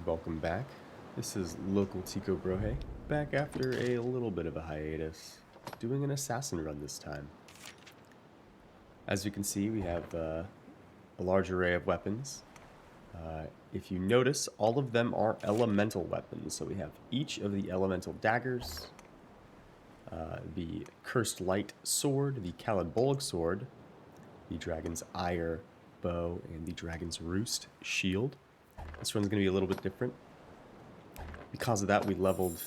Welcome back. This is local Tico Brohe, back after a little bit of a hiatus, doing an assassin run this time. As you can see, we have a large array of weapons. If you notice, all of them are elemental weapons. So we have each of the elemental daggers, the Cursed Light sword, the Caladbolg sword, the Dragon's Ire bow, and the Dragon's Roost shield. This run's going to be a little bit different. Because of that, we leveled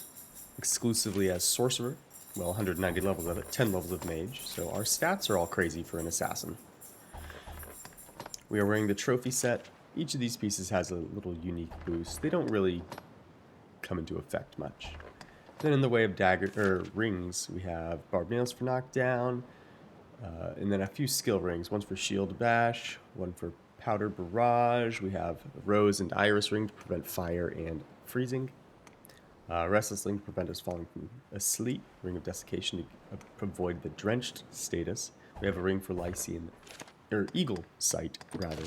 exclusively as Sorcerer. Well, 190 levels of it, 10 levels of Mage. So our stats are all crazy for an assassin. We are wearing the trophy set. Each of these pieces has a little unique boost. They don't really come into effect much. Then in the way of rings, we have Barbed nails for knockdown, and then a few skill rings. One's for shield bash, one for powder barrage. We have rose and iris ring to prevent fire and freezing. Restless ring to prevent us falling from asleep. Ring of desiccation to avoid the drenched status. We have a ring for Lycian, or eagle sight rather.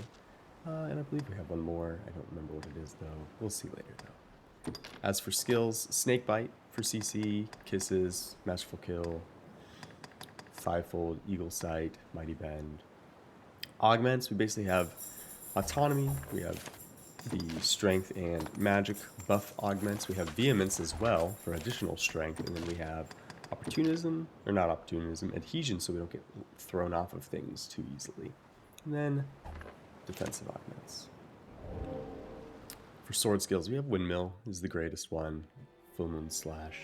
And I believe we have one more. I don't remember what it is though. We'll see later though. As for skills, Snakebite for CC, kisses, masterful kill, fivefold, eagle sight, mighty bend. Augments, we basically have autonomy, we have the strength and magic buff augments, we have vehemence as well for additional strength, and then we have opportunism, or not opportunism, adhesion, so we don't get thrown off of things too easily. And then defensive augments. For sword skills, we have windmill is the greatest one, full moon slash.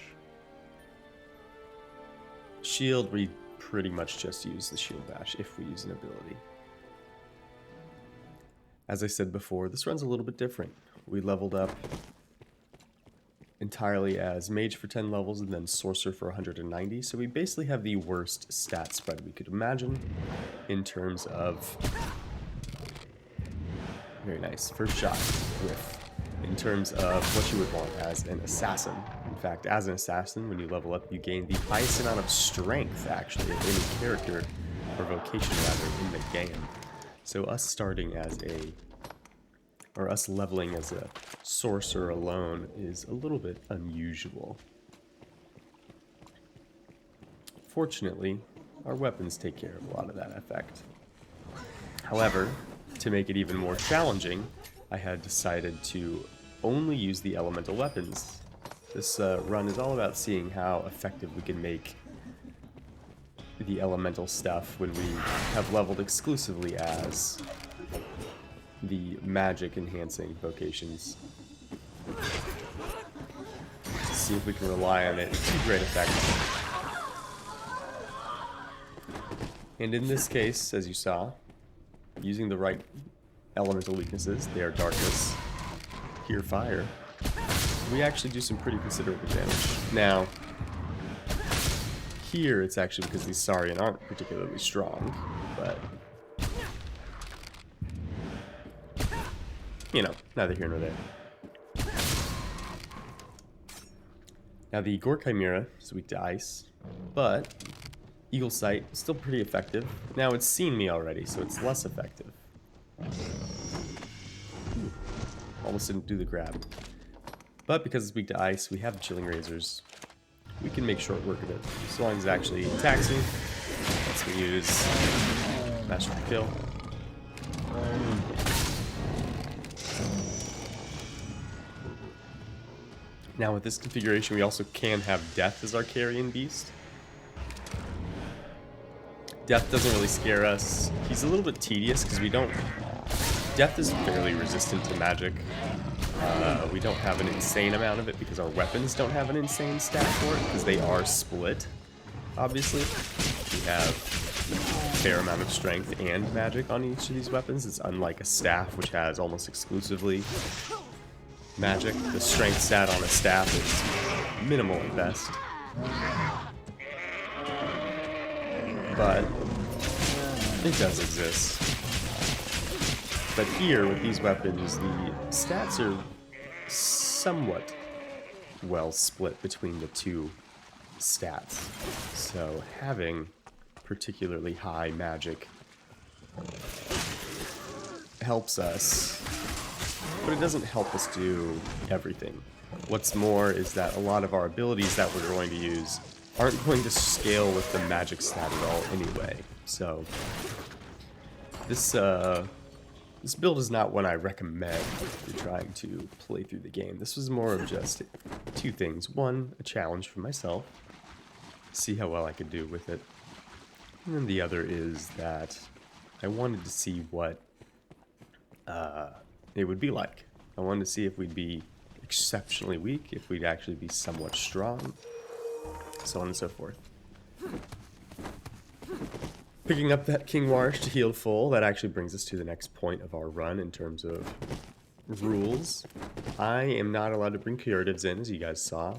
Shield, we pretty much just use the shield bash if we use an ability. As I said before, this run's a little bit different. We leveled up entirely as Mage for 10 levels and then Sorcerer for 190, so we basically have the worst stat spread we could imagine in terms of... Very nice. First shot with. In terms of what you would want as an assassin. In fact, as an assassin, when you level up, you gain the highest amount of strength, actually, of any character, or vocation rather, in the game. So us starting as a, or us leveling as a sorcerer alone is a little bit unusual. Fortunately, our weapons take care of a lot of that effect. However, to make it even more challenging, I had decided to only use the elemental weapons. This run is all about seeing how effective we can make the elemental stuff when we have leveled exclusively as the magic enhancing vocations. To see if we can rely on it to great effect. And in this case, as you saw, using the right elemental weaknesses, they are darkness, hear fire, we actually do some pretty considerable damage. Now, here it's actually because these Saurian aren't particularly strong, but you know, neither here nor there. Now the Gore Chimera is weak to ice, but Eagle Sight is still pretty effective. Now it's seen me already, so it's less effective. Almost didn't do the grab. But because it's weak to ice, we have Chilling Razors. We can make short work of it. As long as it actually attacks me, lets me use Masterful Kill. Now with this configuration, we also can have Death as our carrion beast. Death doesn't really scare us. He's a little bit tedious because we don't... Death is fairly resistant to magic. We don't have an insane amount of it because our weapons don't have an insane stat for it because they are split, obviously. We have a fair amount of strength and magic on each of these weapons. It's unlike a staff, which has almost exclusively magic. The strength stat on a staff is minimal at best. But it does exist. But here, with these weapons, the stats are somewhat well split between the two stats. So having particularly high magic helps us but it doesn't help us do everything. What's more is that a lot of our abilities that we're going to use aren't going to scale with the magic stat at all anyway. So this build is not one I recommend if you're trying to play through the game. This was more of just two things. One, a challenge for myself, see how well I could do with it. And then the other is that I wanted to see what it would be like. I wanted to see if we'd be exceptionally weak, if we'd actually be somewhat strong, so on and so forth. Picking up that King Warish to heal full, that actually brings us to the next point of our run in terms of rules. I am not allowed to bring curatives in, as you guys saw.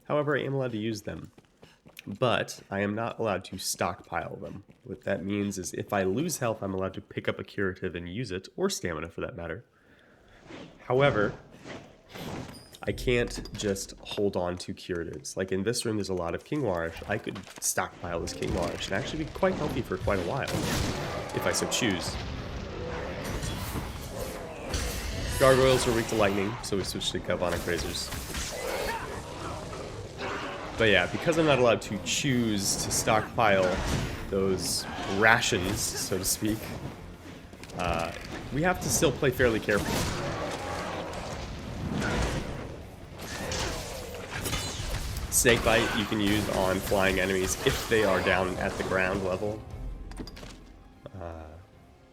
However, I am allowed to use them. But I am not allowed to stockpile them. What that means is if I lose health, I'm allowed to pick up a curative and use it, or stamina for that matter. However, I can't just hold on to curatives. Like in this room, there's a lot of King Warish. I could stockpile this King Warish and actually be quite healthy for quite a while, if I so choose. Gargoyles are weak to lightning, so we switched to Galvanic Razors. But yeah, because I'm not allowed to choose to stockpile those rations, so to speak, we have to still play fairly carefully. Snakebite you can use on flying enemies if they are down at the ground level,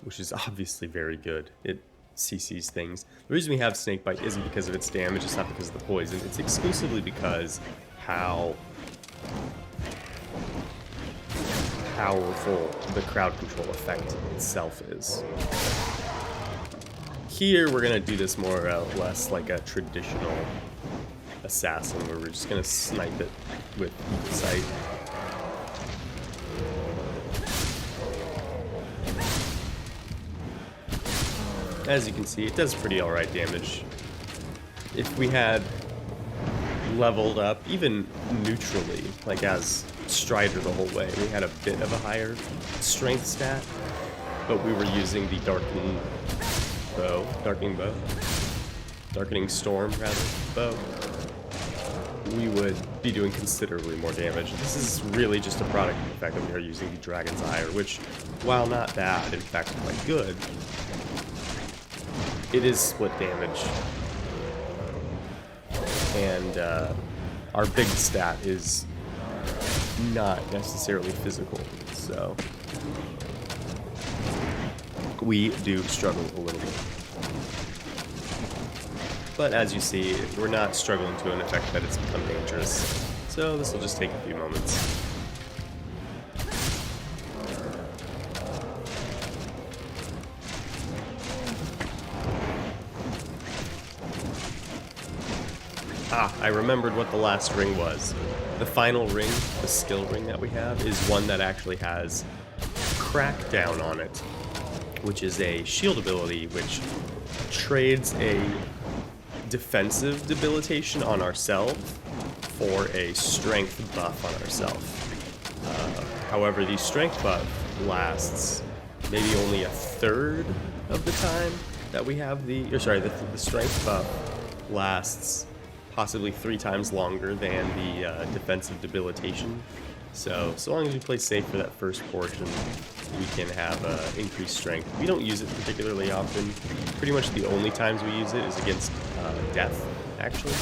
which is obviously very good. It CCs things. The reason we have Snakebite isn't because of its damage, it's not because of the poison, it's exclusively because how powerful the crowd control effect itself is. Here we're going to do this more or less like a traditional assassin, where we're just going to snipe it with sight. As you can see, it does pretty alright damage. If we had leveled up, even neutrally, like as Strider the whole way, we had a bit of a higher strength stat, but we were using the Darkening Storm, bow, we would be doing considerably more damage. This is really just a product of the fact that we are using the Dragon's Ire, which, while not bad, in fact quite good, it is split damage. And our big stat is not necessarily physical, so we do struggle a little bit. But as you see, we're not struggling to an effect that it's become dangerous, so this will just take a few moments. I remembered what the last ring was. The final ring, the skill ring that we have, is one that actually has Crackdown on it, which is a shield ability which trades a defensive debilitation on ourselves for a strength buff on ourselves. However, the strength buff lasts maybe only a third of the time that we have the strength buff lasts possibly 3 times longer than the defensive debilitation. So long as we play safe for that first portion, we can have increased strength. We don't use it particularly often. Pretty much the only times we use it is against death, actually.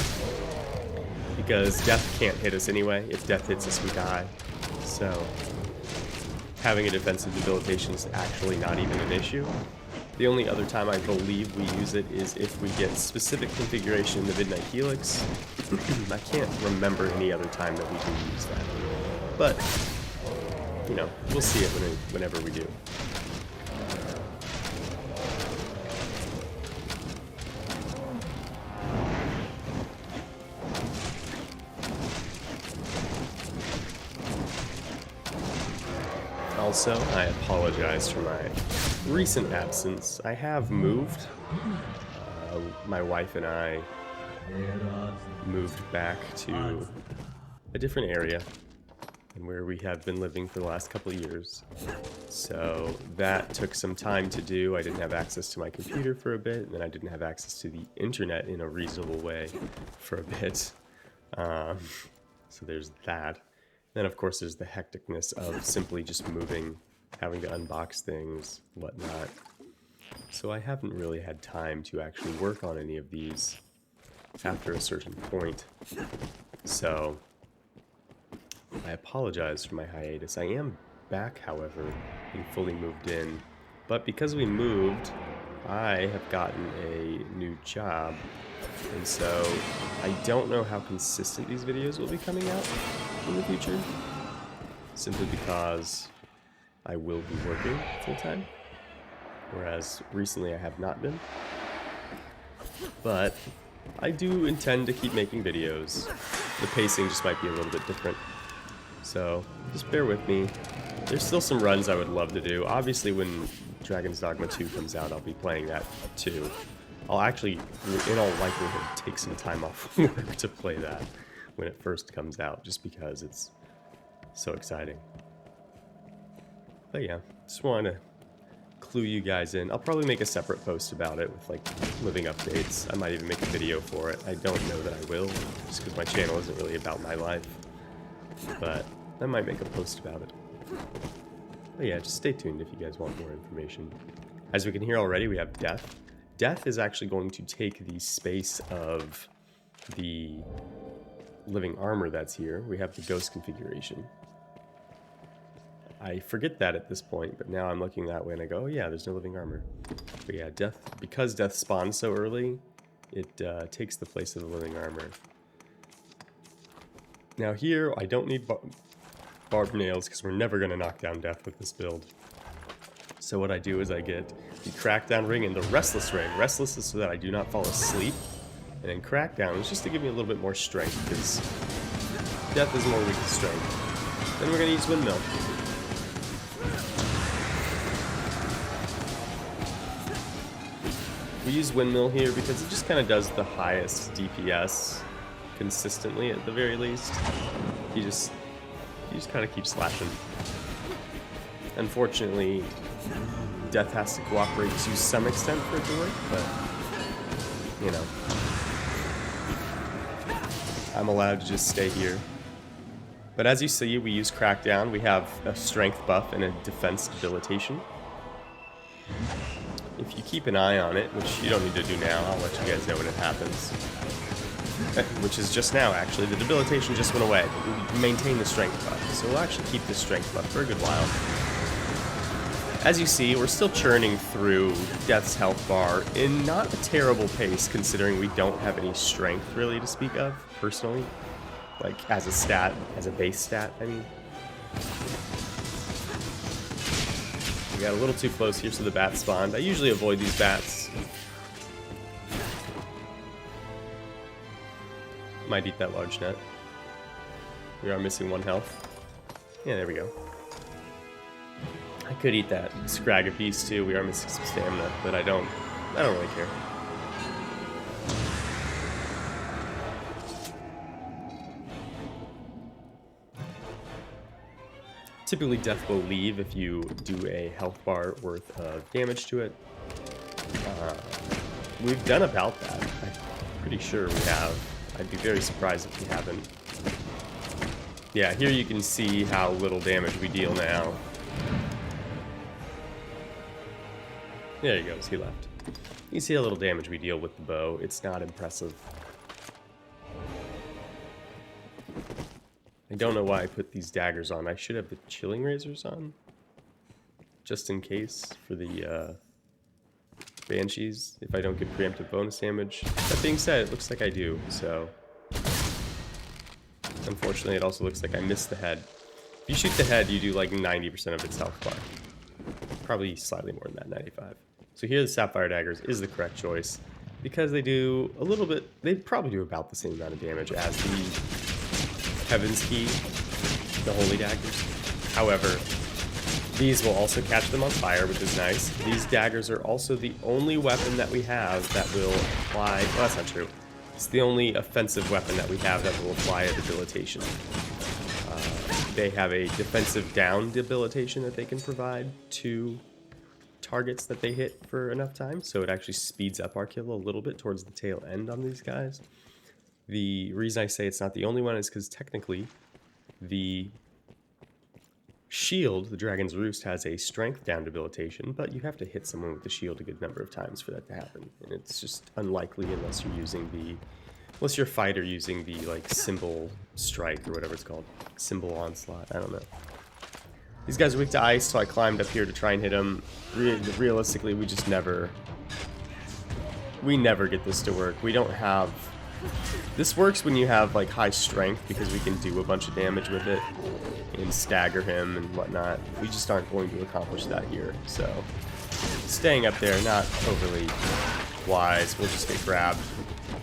Because death can't hit us anyway. If death hits us, we die. So having a defensive debilitation is actually not even an issue. The only other time I believe we use it is if we get specific configuration in the Midnight Helix. I can't remember any other time that we can use that. But, you know, we'll see it whenever we do. Also, I apologize for my recent absence. I have moved. My wife and I moved back to a different area. and where we have been living for the last couple of years. So that took some time to do. I didn't have access to my computer for a bit, and then I didn't have access to the internet in a reasonable way for a bit. So there's that. Then of course there's the hecticness of simply just moving, having to unbox things, whatnot. So I haven't really had time to actually work on any of these after a certain point. So I apologize for my hiatus. I am back, however, and fully moved in. But because we moved, I have gotten a new job. And so I don't know how consistent these videos will be coming out in the future. Simply because I will be working full time. Whereas recently I have not been. But I do intend to keep making videos. The pacing just might be a little bit different. So just bear with me. There's still some runs I would love to do. Obviously when Dragon's Dogma 2 comes out, I'll be playing that too. I'll actually, in all likelihood, take some time off work to play that when it first comes out, just because it's so exciting. But yeah, just wanted to clue you guys in. I'll probably make a separate post about it with like living updates. I might even make a video for it. I don't know that I will, just because my channel isn't really about my life. But I might make a post about it. But yeah, just stay tuned if you guys want more information. As we can hear already, we have Death. Death is actually going to take the space of the living armor that's here. We have the ghost configuration. I forget that at this point, but now I'm looking that way and I go, oh yeah, there's no living armor. But yeah, Death, because Death spawns so early, it takes the place of the living armor. Now here, I don't need barbed nails because we're never going to knock down Death with this build. So what I do is I get the Crackdown ring and the Restless ring. Restless is so that I do not fall asleep. And then Crackdown is just to give me a little bit more strength, because Death is more weak to strength. Then we're going to use Windmill. We use Windmill here because it just kind of does the highest DPS consistently at the very least. You just kind of keep slashing. Unfortunately, Death has to cooperate to some extent for it to work, but, you know. I'm allowed to just stay here. But as you see, we use Crackdown. We have a strength buff and a defense debilitation. If you keep an eye on it, which you don't need to do now, I'll let you guys know when it happens. Which is just now, actually. The debilitation just went away, but we maintain the strength buff. So we'll actually keep the strength buff for a good while. As you see, we're still churning through Death's health bar in not a terrible pace, considering we don't have any strength really to speak of, personally. Like, as a stat, as a base stat, I mean. We got a little too close here, so the bat spawned. I usually avoid these bats. Might eat that large net. We are missing 1 health. Yeah, there we go. I could eat that Scragga piece too. We are missing some stamina, but I don't really care. Typically, Death will leave if you do a health bar worth of damage to it. We've done about that. I'm pretty sure we have. I'd be very surprised if we haven't. Yeah, here you can see how little damage we deal now. There he goes, he left. You see how little damage we deal with the bow. It's not impressive. I don't know why I put these daggers on. I should have the chilling razors on. Just in case for the banshees, if I don't get preemptive bonus damage. That being said, it looks like I do, so. Unfortunately, it also looks like I missed the head. If you shoot the head, you do like 90% of its health bar. Probably slightly more than that, 95. So here the Sapphire Daggers is the correct choice, because they do a little bit, they probably do about the same amount of damage as the Heaven's Key, the Holy Daggers. However, these will also catch them on fire, which is nice. These daggers are also the only weapon that we have that will apply, well, that's not true. It's the only offensive weapon that we have that will apply a debilitation. they have a defensive down debilitation that they can provide to targets that they hit for enough time, so it actually speeds up our kill a little bit towards the tail end on these guys. The reason I say it's not the only one is because technically the shield, the Dragon's Roost, has a strength down debilitation, but you have to hit someone with the shield a good number of times for that to happen, and it's just unlikely unless you're a fighter using the like symbol strike or whatever it's called, symbol onslaught. I don't know. These guys are weak to ice, so I climbed up here to try and hit them. Realistically, we never get this to work. We don't have... This works when you have like high strength because we can do a bunch of damage with it and stagger him and whatnot. We just aren't going to accomplish that here, so staying up there, not overly wise. We'll just get grabbed.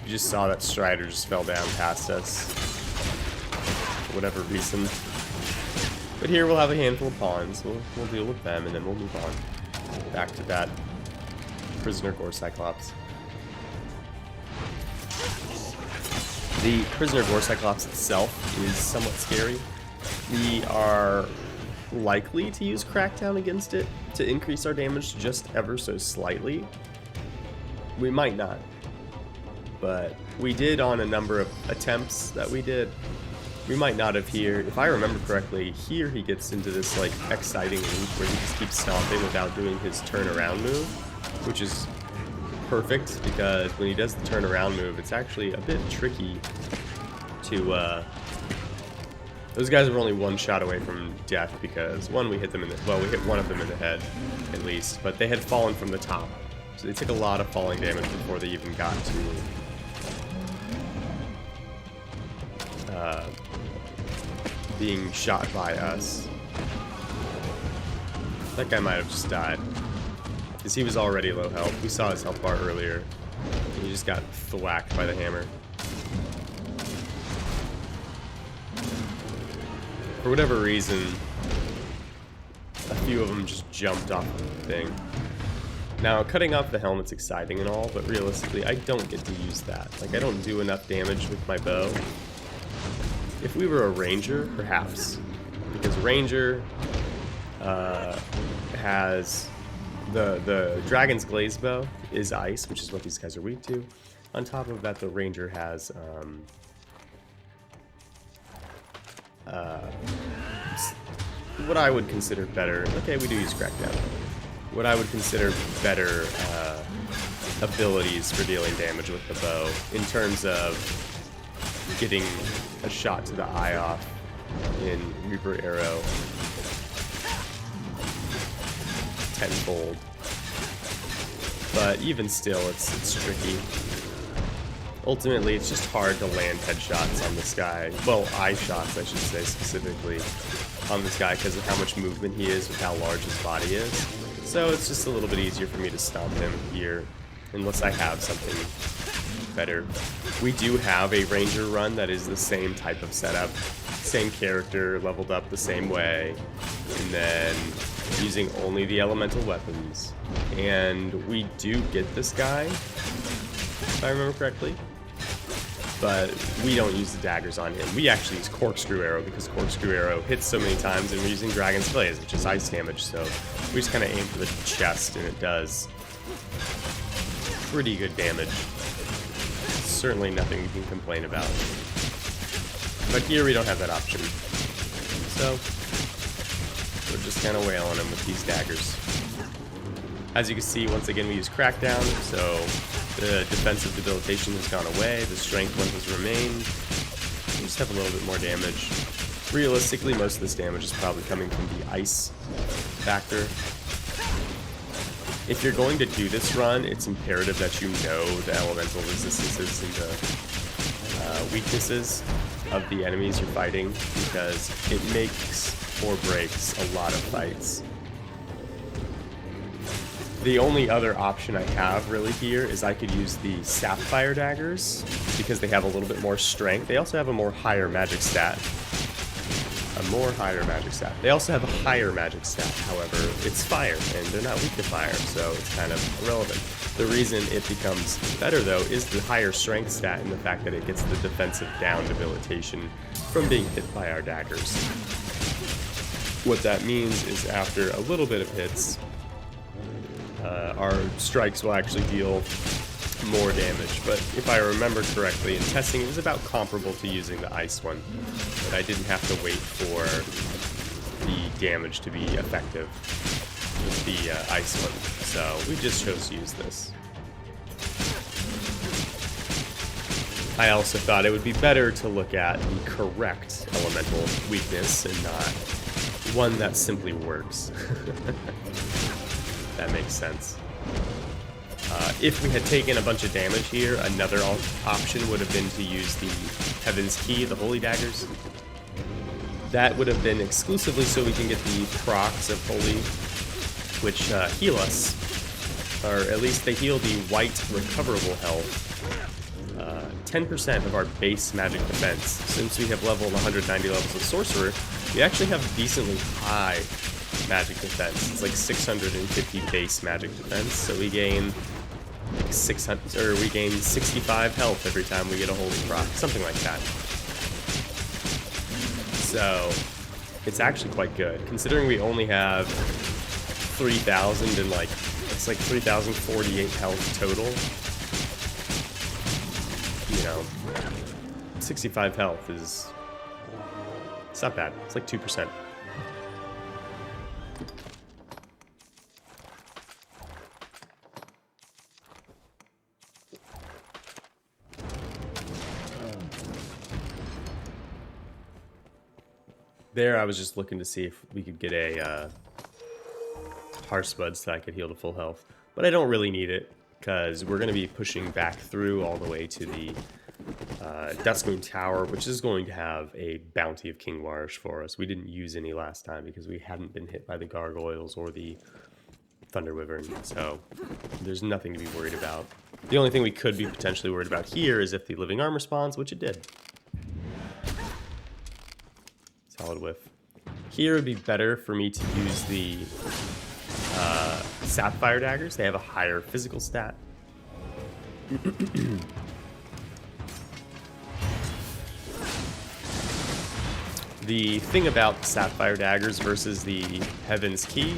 You just saw that Strider just fell down past us for whatever reason. But here we'll have a handful of pawns. We'll deal with them and then we'll move on back to that Prisoner Gore Cyclops. The Prisoner Gore Cyclops itself is somewhat scary. We are likely to use Crackdown against it to increase our damage just ever so slightly. We might not, but we did on a number of attempts that we did. We might not have here. If I remember correctly, here he gets into this like exciting loop where he just keeps stomping without doing his turnaround move, which is perfect because when he does the turnaround move, it's actually a bit tricky to... Those guys were only one shot away from death because one, we hit them in the... Well, we hit one of them in the head, at least, but they had fallen from the top. So they took a lot of falling damage before they even got to... being shot by us. That guy might have just died. Because he was already low health. We saw his health bar earlier. And he just got thwacked by the hammer. For whatever reason, a few of them just jumped off the thing. Now, cutting off the helmet's exciting and all, but realistically, I don't get to use that. Like, I don't do enough damage with my bow. If we were a ranger, perhaps. Because ranger has... The Dragon's Glaze bow is ice, which is what these guys are weak to. On top of that, the ranger has... what I would consider better... Okay, we do use Crackdown. What I would consider better abilities for dealing damage with the bow in terms of getting a shot to the eye off in Reaper Arrow tenfold. But even still, it's tricky. Ultimately, it's just hard to land headshots on this guy. Well, eye shots, I should say, specifically on this guy because of how much movement he is with how large his body is. So it's just a little bit easier for me to stomp him here, unless I have something better. We do have a ranger run that is the same type of setup, same character, leveled up the same way, and then using only the elemental weapons. And we do get this guy, if I remember correctly, but we don't use the daggers on him. We actually use Corkscrew Arrow because Corkscrew Arrow hits so many times, and we're using Dragon's Glaze, which is ice damage, so we just kind of aim for the chest, and it does pretty good damage. Certainly nothing we can complain about. But here we don't have that option. So we're just kind of wailing them with these daggers. As you can see, once again we use Crackdown, so the defensive debilitation has gone away, the strength one has remained. We just have a little bit more damage. Realistically, most of this damage is probably coming from the ice factor. If you're going to do this run, it's imperative that you know the elemental resistances and the weaknesses of the enemies you're fighting, because it makes or breaks a lot of fights. The only other option I have really here is I could use the Sapfire daggers because they have a little bit more strength. They also have a higher magic stat. They also have a higher magic stat, however, it's fire, and they're not weak to fire, so it's kind of irrelevant. The reason it becomes better, though, is the higher strength stat and the fact that it gets the defensive down debilitation from being hit by our daggers. What that means is after a little bit of hits, our strikes will actually deal more damage. But if I remember correctly, in testing it was about comparable to using the ice one. But I didn't have to wait for the damage to be effective with the ice one. So we just chose to use this. I also thought it would be better to look at the correct elemental weakness and not one that simply works. That makes sense. If we had taken a bunch of damage here, another option would have been to use the Heaven's Key, the Holy Daggers. That would have been exclusively so we can get the procs of Holy, which heal us, or at least they heal the white recoverable health. 10% of our base magic defense. Since we have leveled 190 levels of Sorcerer, we actually have decently high magic defense. It's like 650 base magic defense, so we gain 65 health every time we get a holy proc, something like that. So it's actually quite good, considering we only have 3,000 and like it's like 3,048 health total. You know, 65 health is, it's not bad. It's like 2%. There, I was just looking to see if we could get a Harsh Spud so I could heal to full health. But I don't really need it, because we're going to be pushing back through all the way to the Duskmoon Tower, which is going to have a bounty of King Warrish for us. We didn't use any last time because we hadn't been hit by the Gargoyles or the Thunder Wyvern, so there's nothing to be worried about. The only thing we could be potentially worried about here is if the Living Armor spawns, which it did. Solid whiff. Here it would be better for me to use the Sapfire Daggers. They have a higher physical stat. The thing about the Sapfire Daggers versus the Heaven's Key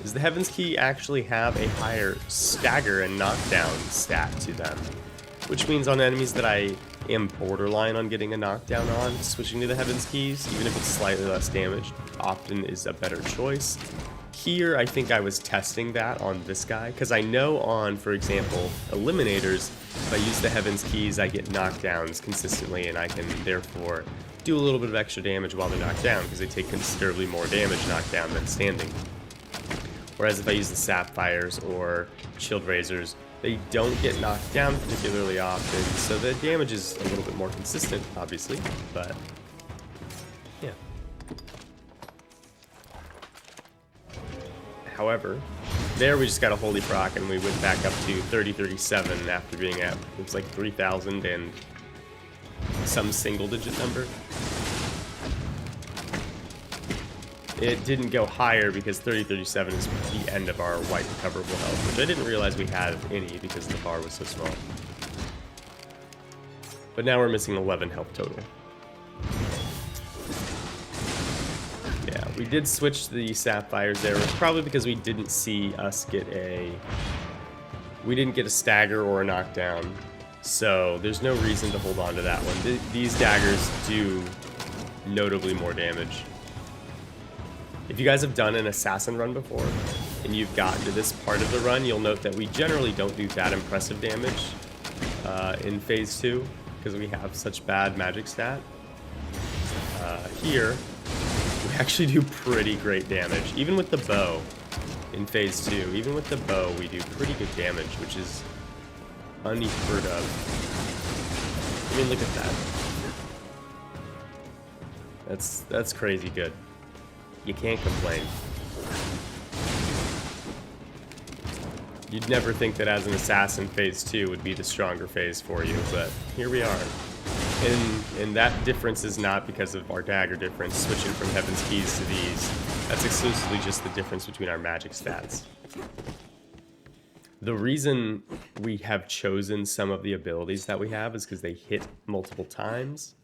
is the Heaven's Key actually have a higher Stagger and Knockdown stat to them, which means on enemies that I am borderline on getting a Knockdown on, switching to the Heaven's Keys, even if it's slightly less damage, often is a better choice. Here, I think I was testing that on this guy, because I know on, for example, Eliminators, if I use the Heaven's Keys, I get knockdowns consistently, and I can, therefore, do a little bit of extra damage while they're knocked down, because they take considerably more damage knocked down than standing. Whereas if I use the Sapphires or Shield Razors, they don't get knocked down particularly often, so the damage is a little bit more consistent, obviously, but yeah. However, there we just got a holy proc and we went back up to 3037 after being at, it was like 3,000 and some single digit number. It didn't go higher because 3037 is the end of our white recoverable health, which I didn't realize we had any because the bar was so small. But now we're missing 11 health total. Yeah, we did switch the Sapphires there. It was probably because we didn't see us get a... We didn't get a Stagger or a Knockdown, so there's no reason to hold on to that one. These daggers do notably more damage. If you guys have done an Assassin run before, and you've gotten to this part of the run, you'll note that we generally don't do that impressive damage in Phase 2, because we have such bad magic stat. Here, we actually do pretty great damage, even with the bow in Phase 2. Even with the bow, we do pretty good damage, which is unheard of. I mean, look at that. That's crazy good. You can't complain. You'd never think that as an assassin, Phase 2 would be the stronger phase for you, but here we are. And that difference is not because of our dagger difference, switching from Heaven's Keys to these. That's exclusively just the difference between our magic stats. The reason we have chosen some of the abilities that we have is because they hit multiple times,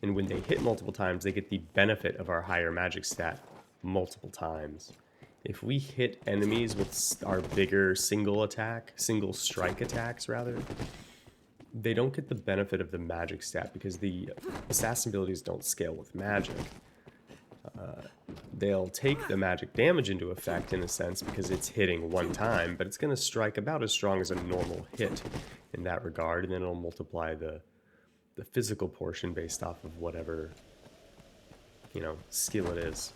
and when they hit multiple times, they get the benefit of our higher magic stat. multiple times. If we hit enemies with our bigger single strike attacks rather, they don't get the benefit of the magic stat because the assassin abilities don't scale with magic. They'll take the magic damage into effect in a sense because it's hitting one time, but it's going to strike about as strong as a normal hit in that regard, and then it'll multiply the physical portion based off of whatever, you know, skill it is.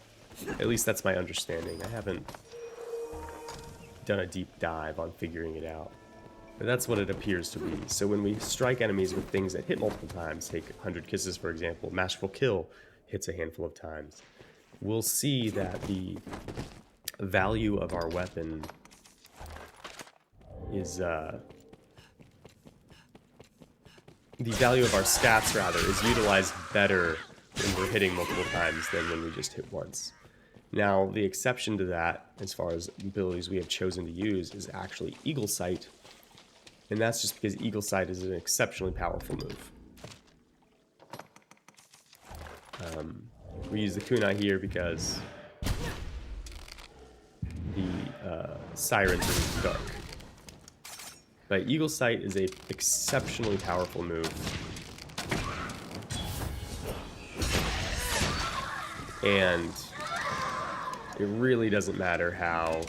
At least that's my understanding. I haven't done a deep dive on figuring it out. But that's what it appears to be. So when we strike enemies with things that hit multiple times, take 100 Kisses for example, Masterful Kill hits a handful of times, we'll see that the value of our weapon is, the value of our stats rather, is utilized better when we're hitting multiple times than when we just hit once. Now, the exception to that, as far as abilities we have chosen to use, is actually Eagle Sight. And that's just because Eagle Sight is an exceptionally powerful move. We use the Kunai here because the Sirens are dark. But Eagle Sight is an exceptionally powerful move. And it really doesn't matter how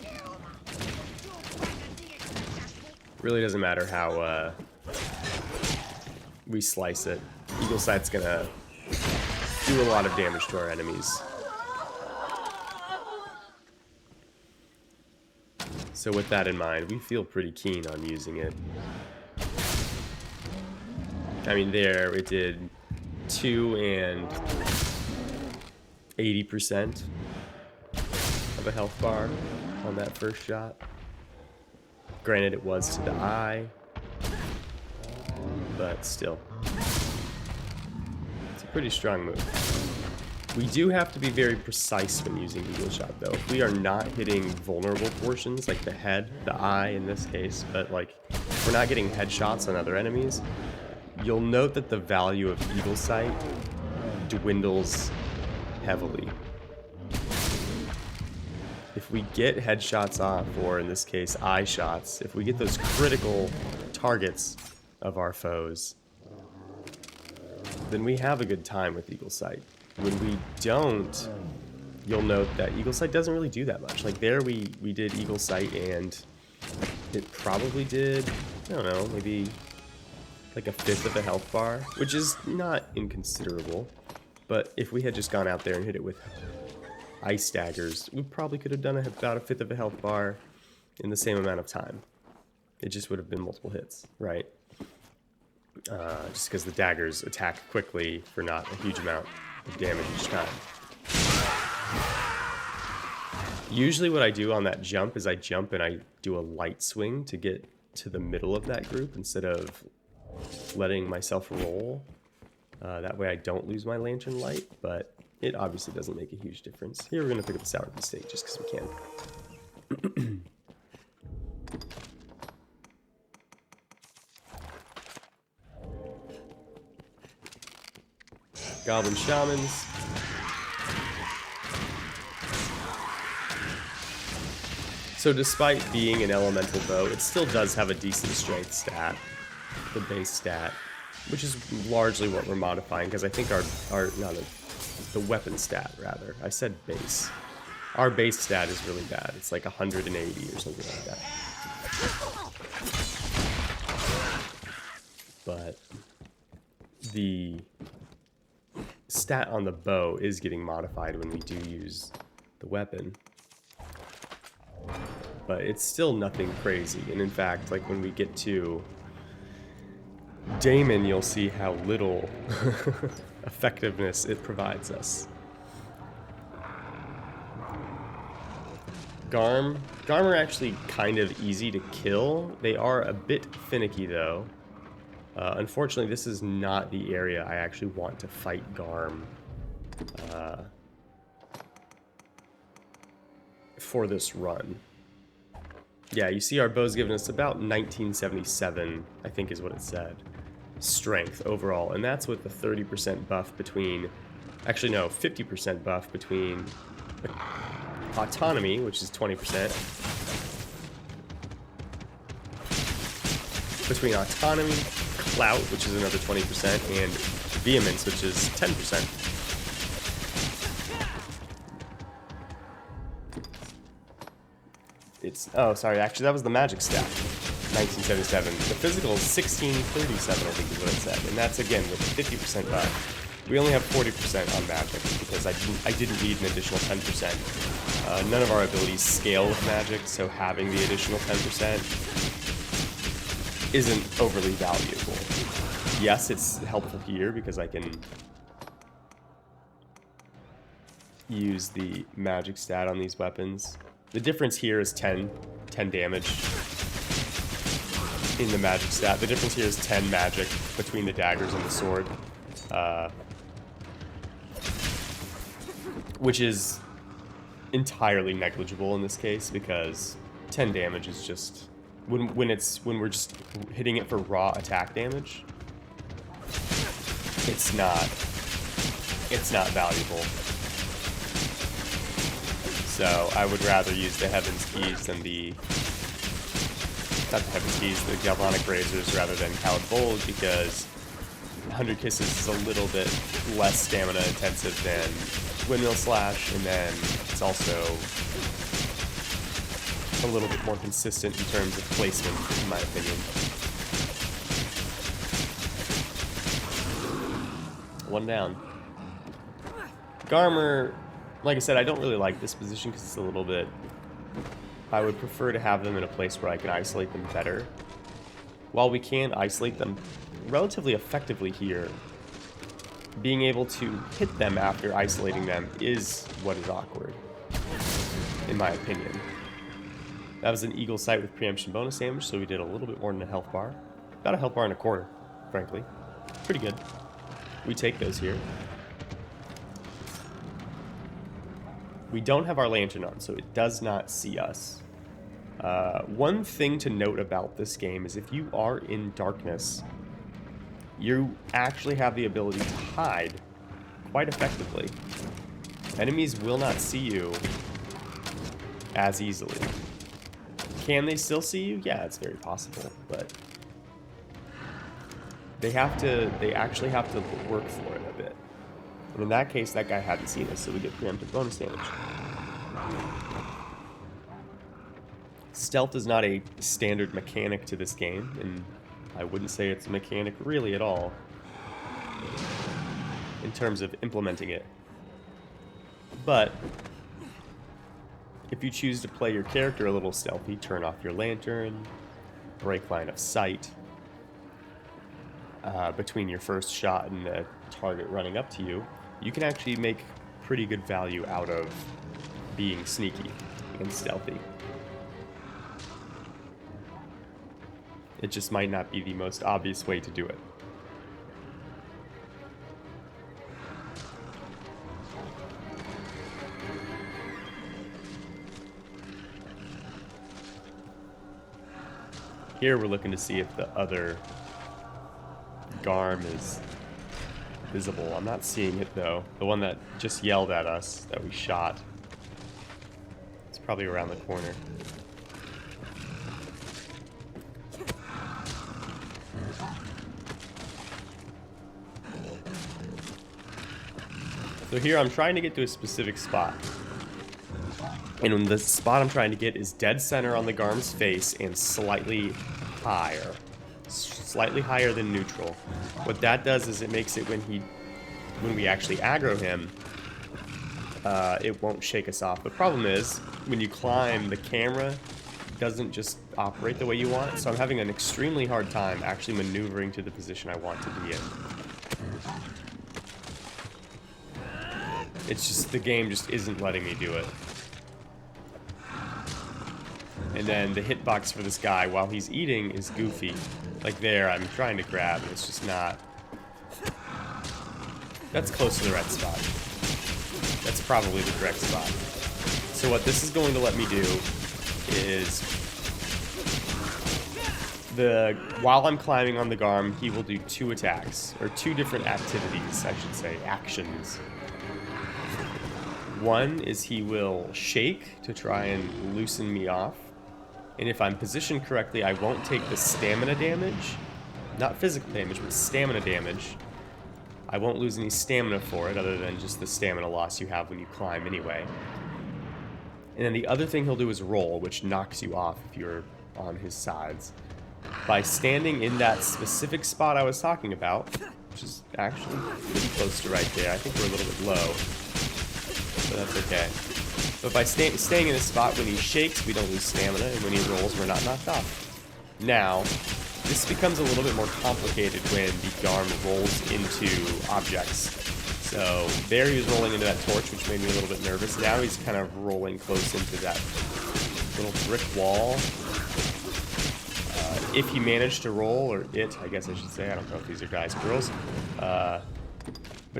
we slice it. Eagle Sight's gonna do a lot of damage to our enemies. So with that in mind, we feel pretty keen on using it. I mean, there it did 2 and 80% of a health bar on that first shot. Granted, it was to the eye, but still. It's a pretty strong move. We do have to be very precise when using Eagle Shot, though. If we are not hitting vulnerable portions, like the head, the eye in this case, but like, if we're not getting headshots on other enemies, you'll note that the value of Eagle Sight dwindles heavily. If we get headshots off, or in this case, eye shots, if we get those critical targets of our foes, then we have a good time with Eagle Sight. When we don't, you'll note that Eagle Sight doesn't really do that much. Like there we did Eagle Sight and it probably did, I don't know, maybe like a fifth of a health bar, which is not inconsiderable. But if we had just gone out there and hit it with Ice Daggers, we probably could have done about a fifth of a health bar in the same amount of time. It just would have been multiple hits, right? Just because the daggers attack quickly for not a huge amount of damage each time. Usually what I do on that jump is I jump and I do a light swing to get to the middle of that group instead of letting myself roll. That way I don't lose my lantern light, but it obviously doesn't make a huge difference. Here we're going to pick up the Sour Mistake just because we can. Goblin Shamans. So despite being an elemental bow, it still does have a decent strength stat, the base stat, which is largely what we're modifying, because I think the weapon stat, rather. I said base. Our base stat is really bad. It's like 180 or something like that. But the stat on the bow is getting modified when we do use the weapon. But it's still nothing crazy. And in fact, like when we get to Daemon, you'll see how little effectiveness it provides us. Garm are actually kind of easy to kill. They are a bit finicky though. Unfortunately, this is not the area I actually want to fight Garm for this run. Yeah, you see our bow's given us about 1977, I think is what it said, strength overall, and that's with the 30% buff between, actually no, 50% buff between Autonomy, which is 20%. Between Autonomy, Clout, which is another 20%, and Vehemence, which is 10%. Oh, sorry, actually that was the magic stat, 1977. The physical is 1637, I think is what it said, and that's again with 50% buff. We only have 40% on magic because I didn't need an additional 10%. None of our abilities scale with magic, so having the additional 10% isn't overly valuable. Yes, it's helpful here because I can use the magic stat on these weapons. The difference here is 10 damage in the magic stat. The difference here is 10 magic between the daggers and the sword. Which is entirely negligible in this case because 10 damage is just when we're just hitting it for raw attack damage. It's not valuable. So I would rather use the Heaven's Keys than not the Heaven's Keys, the Galvanic Razors rather than Caladbolg because 100 Kisses is a little bit less stamina intensive than Windmill Slash, and then it's also a little bit more consistent in terms of placement, in my opinion. One down. Garmer, like I said, I don't really like this position because it's a little bit... I would prefer to have them in a place where I can isolate them better. While we can isolate them relatively effectively here, being able to hit them after isolating them is what is awkward, in my opinion. That was an Eagle Sight with preemption bonus damage, so we did a little bit more than a health bar. About a health bar and a quarter, frankly. Pretty good. We take those here. We don't have our lantern on, so it does not see us. One thing to note about this game is if you are in darkness, you actually have the ability to hide quite effectively. Enemies will not see you as easily. Can they still see you? Yeah, it's very possible, but they actually have to work for it a bit. And in that case, that guy hadn't seen us, so we get preemptive bonus damage. Stealth is not a standard mechanic to this game, and I wouldn't say it's a mechanic really at all in terms of implementing it. But if you choose to play your character a little stealthy, turn off your lantern, break line of sight between your first shot and the target running up to you, you can actually make pretty good value out of being sneaky and stealthy. It just might not be the most obvious way to do it. Here we're looking to see if the other Garm is visible. I'm not seeing it though. The one that just yelled at us that we shot. It's probably around the corner. So here I'm trying to get to a specific spot. And the spot I'm trying to get is dead center on the Garm's face and slightly higher. Slightly higher than neutral. What that does is it makes it when we actually aggro him, it won't shake us off. The problem is, when you climb, the camera doesn't just operate the way you want, so I'm having an extremely hard time actually maneuvering to the position I want to be in. It's just, the game just isn't letting me do it. And then the hitbox for this guy while he's eating is goofy. Like there, I'm trying to grab, and it's just not... That's close to the right spot. That's probably the correct spot. So what this is going to let me do is... While I'm climbing on the Garm, he will do 2 attacks. Or 2 different activities, I should say. Actions. One is he will shake to try and loosen me off. And if I'm positioned correctly, I won't take the stamina damage. Not physical damage, but stamina damage. I won't lose any stamina for it, other than just the stamina loss you have when you climb anyway. And then the other thing he'll do is roll, which knocks you off if you're on his sides. By standing in that specific spot I was talking about, which is actually pretty close to right there. I think we're a little bit low, but that's okay. But by staying in a spot, when he shakes, we don't lose stamina, and when he rolls, we're not knocked off. Now, this becomes a little bit more complicated when the Garm rolls into objects. So there he was rolling into that torch, which made me a little bit nervous. Now he's kind of rolling close into that little brick wall. If he managed to roll, or it, I guess I should say, I don't know if these are guys, girls, but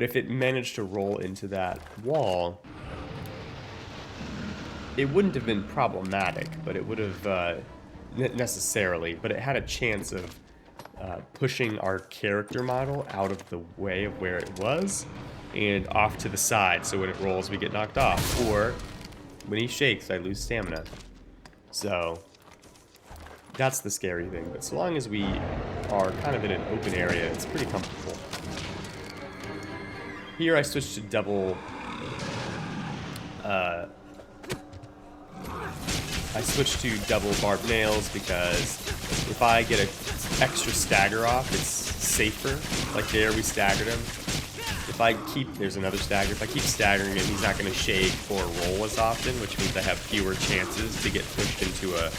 if it managed to roll into that wall, it wouldn't have been problematic, but it would have, necessarily, but it had a chance of pushing our character model out of the way of where it was, and off to the side, so when it rolls we get knocked off, or when he shakes I lose stamina. So that's the scary thing, but so long as we are kind of in an open area, it's pretty comfortable. Here I switched to double barbed nails because if I get an extra stagger off, it's safer. Like there, we staggered him. If I keep, there's another stagger. If I keep staggering him, he's not going to shake or roll as often, which means I have fewer chances to get pushed into a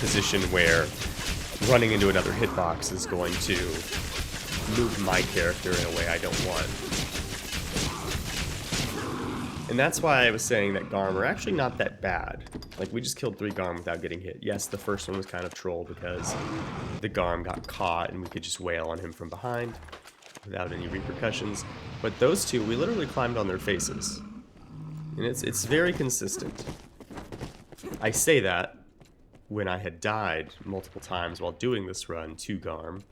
position where running into another hitbox is going to move my character in a way I don't want. And that's why I was saying that Garm are actually not that bad. Like, we just killed 3 Garm without getting hit. Yes, the first one was kind of troll because the Garm got caught and we could just wail on him from behind without any repercussions. But those two, we literally climbed on their faces. And it's very consistent. I say that when I had died multiple times while doing this run to Garm.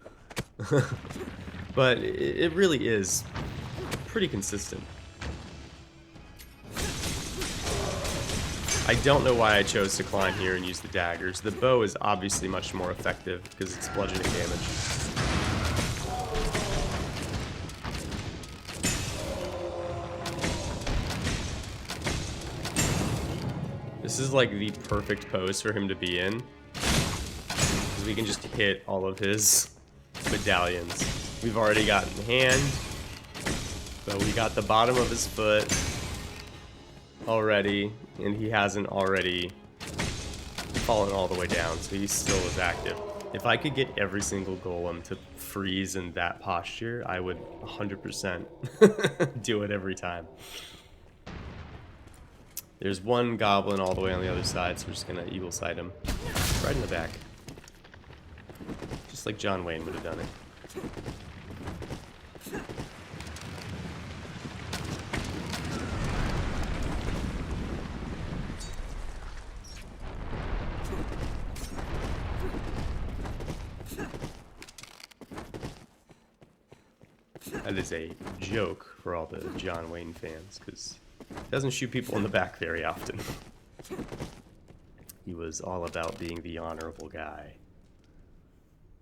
But it really is pretty consistent. I don't know why I chose to climb here and use the daggers. The bow is obviously much more effective because it's bludgeoning damage. This is like the perfect pose for him to be in, because we can just hit all of his medallions. We've already gotten hand, but we got the bottom of his foot already, and he hasn't already fallen all the way down, so he still is active. If I could get every single golem to freeze in that posture, I would 100% do it every time. There's one goblin all the way on the other side, so we're just gonna eagle sight him right in the back, just like John Wayne would have done it. That is a joke for all the John Wayne fans, because he doesn't shoot people in the back very often. He was all about being the honorable guy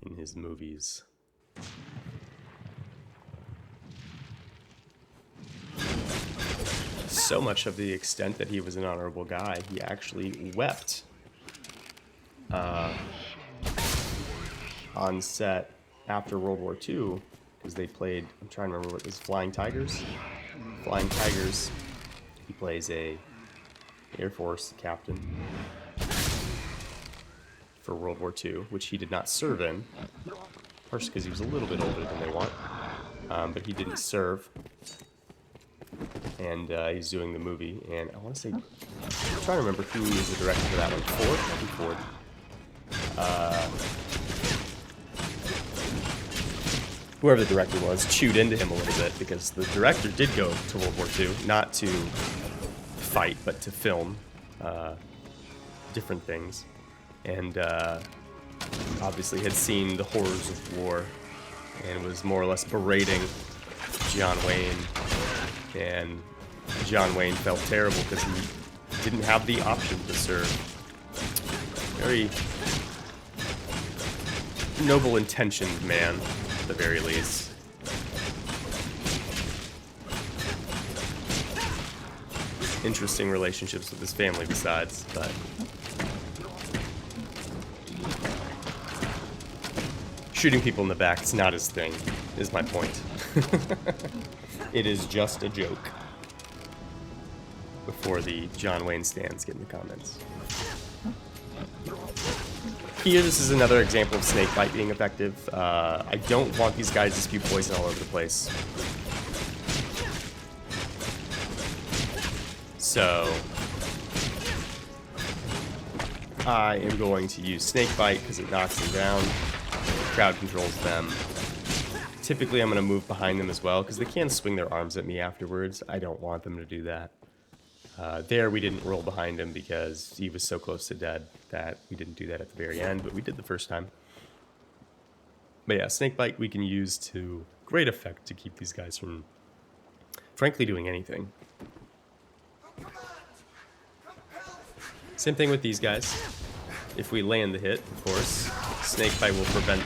in his movies. So much of the extent that he was an honorable guy, he actually wept on set after World War II, because they played, I'm trying to remember what it was, Flying Tigers? Flying Tigers. He plays a Air Force captain for World War II, which he did not serve in, partially because he was a little bit older than they want, but he didn't serve, and he's doing the movie, and I want to say, I'm trying to remember who was the director for that one. Ford? I think Ford. Whoever the director was chewed into him a little bit, because the director did go to World War II, not to fight, but to film different things, and obviously had seen the horrors of war, and was more or less berating John Wayne and John Wayne felt terrible because he didn't have the option to serve. Very noble intentioned man, at the very least. Interesting relationships with his family besides, but shooting people in the back is not his thing, is my point. It is just a joke. Before the John Wayne stands get in the comments. Here, this is another example of Snakebite being effective. I don't want these guys to spew poison all over the place. So I am going to use Snakebite because it knocks them down, crowd controls them. Typically I'm going to move behind them as well because they can swing their arms at me afterwards. I don't want them to do that. There we didn't roll behind him because he was so close to dead that we didn't do that at the very end, but we did the first time. But yeah, Snakebite we can use to great effect to keep these guys from frankly doing anything. Same thing with these guys. If we land the hit, of course, Snakebite will prevent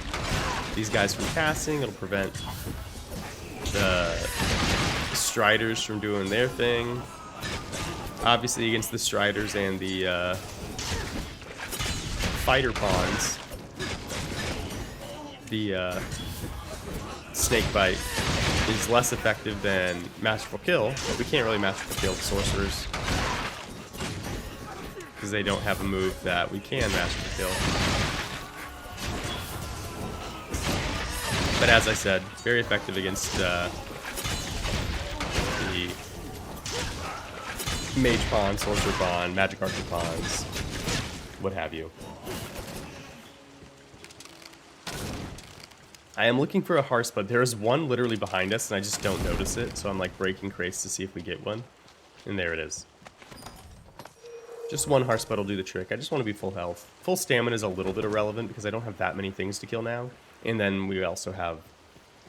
these guys from casting. It'll prevent the Striders from doing their thing. Obviously, against the Striders and the fighter pawns, the Snakebite is less effective than Masterful Kill, but we can't really Masterful Kill the Sorcerers because they don't have a move that we can Masterful Kill. But as I said, very effective against the Mage Pawn, Sorcerer Pawn, Magic Archer Pawns, what have you. I am looking for a Hearth, but there is one literally behind us and I just don't notice it, so I'm like breaking crates to see if we get one. And there it is. Just one Hearth will do the trick. I just want to be full health. Full stamina is a little bit irrelevant because I don't have that many things to kill now. And then we also have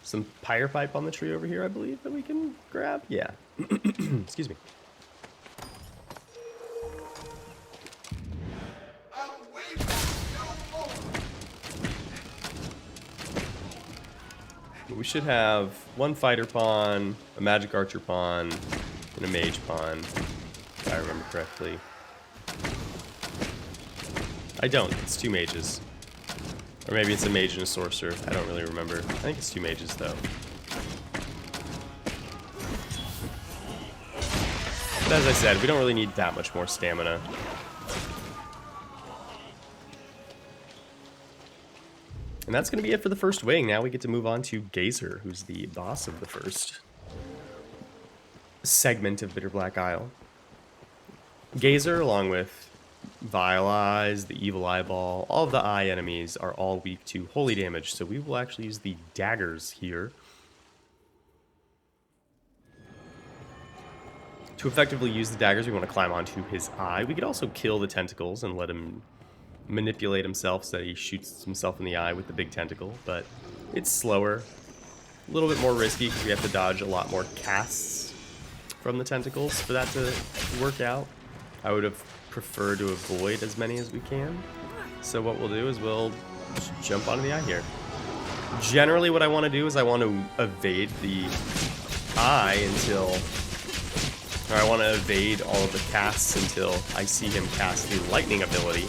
some Pyre Pipe on the tree over here, I believe, that we can grab. Yeah. Excuse me. We should have one Fighter Pawn, a Magic Archer Pawn, and a Mage Pawn, if I remember correctly. I don't. It's two Mages. Or maybe it's a Mage and a Sorcerer. I don't really remember. I think it's two Mages, though. But as I said, we don't really need that much more stamina. And that's going to be it for the first wing. Now we get to move on to Gazer, who's the boss of the first segment of Bitterblack Isle. Gazer, along with Vile Eyes, the Evil Eyeball, all of the eye enemies are all weak to holy damage, so we will actually use the Daggers here to effectively use the Daggers. We want to climb onto his eye. We could also kill the tentacles and let him manipulate himself so that he shoots himself in the eye with the big tentacle, but it's slower, a little bit more risky because we have to dodge a lot more casts from the tentacles for that to work out. I would have preferred to avoid as many as we can, so what we'll do is we'll just jump onto the eye here. Generally what I want to do is I want to evade the eye until, or I want to evade all of the casts until I see him cast the Lightning ability.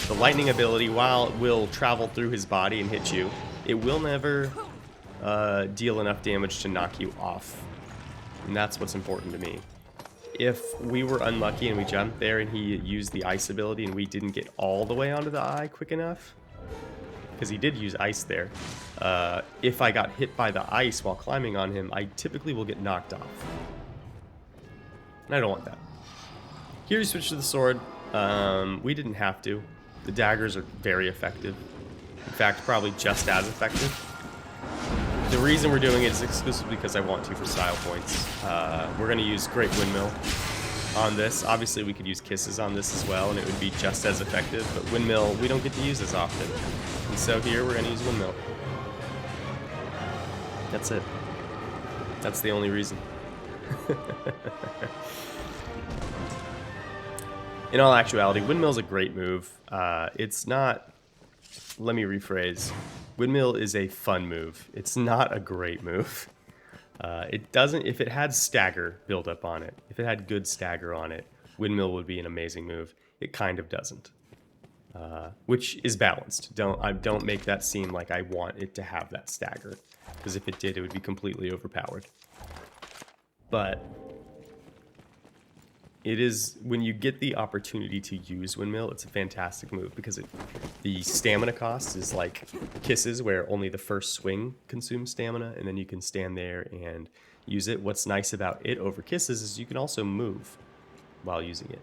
The Lightning ability, while it will travel through his body and hit you, it will never deal enough damage to knock you off. And that's what's important to me. If we were unlucky and we jumped there and he used the Ice ability and we didn't get all the way onto the eye quick enough, because he did use Ice there, if I got hit by the Ice while climbing on him, I typically will get knocked off. And I don't want that. Here we switch to the sword. We didn't have to. The Daggers are very effective. In fact, probably just as effective. The reason we're doing it is exclusively because I want to for style points. We're going to use Great Windmill on this. Obviously, we could use Kisses on this as well, and it would be just as effective. But Windmill, we don't get to use as often. And so here, we're going to use Windmill. That's it. That's the only reason. In all actuality, Windmill is a great move. It's not... Let me rephrase. Windmill is a fun move. It's not a great move. It doesn't... If it had Stagger built up on it, if it had good Stagger on it, Windmill would be an amazing move. It kind of doesn't. Which is balanced. Don't make that seem like I want it to have that Stagger. Because if it did, it would be completely overpowered. But... it is, when you get the opportunity to use Windmill, it's a fantastic move because the stamina cost is like Kisses, where only the first swing consumes stamina, and then you can stand there and use it. What's nice about it over Kisses is you can also move while using it.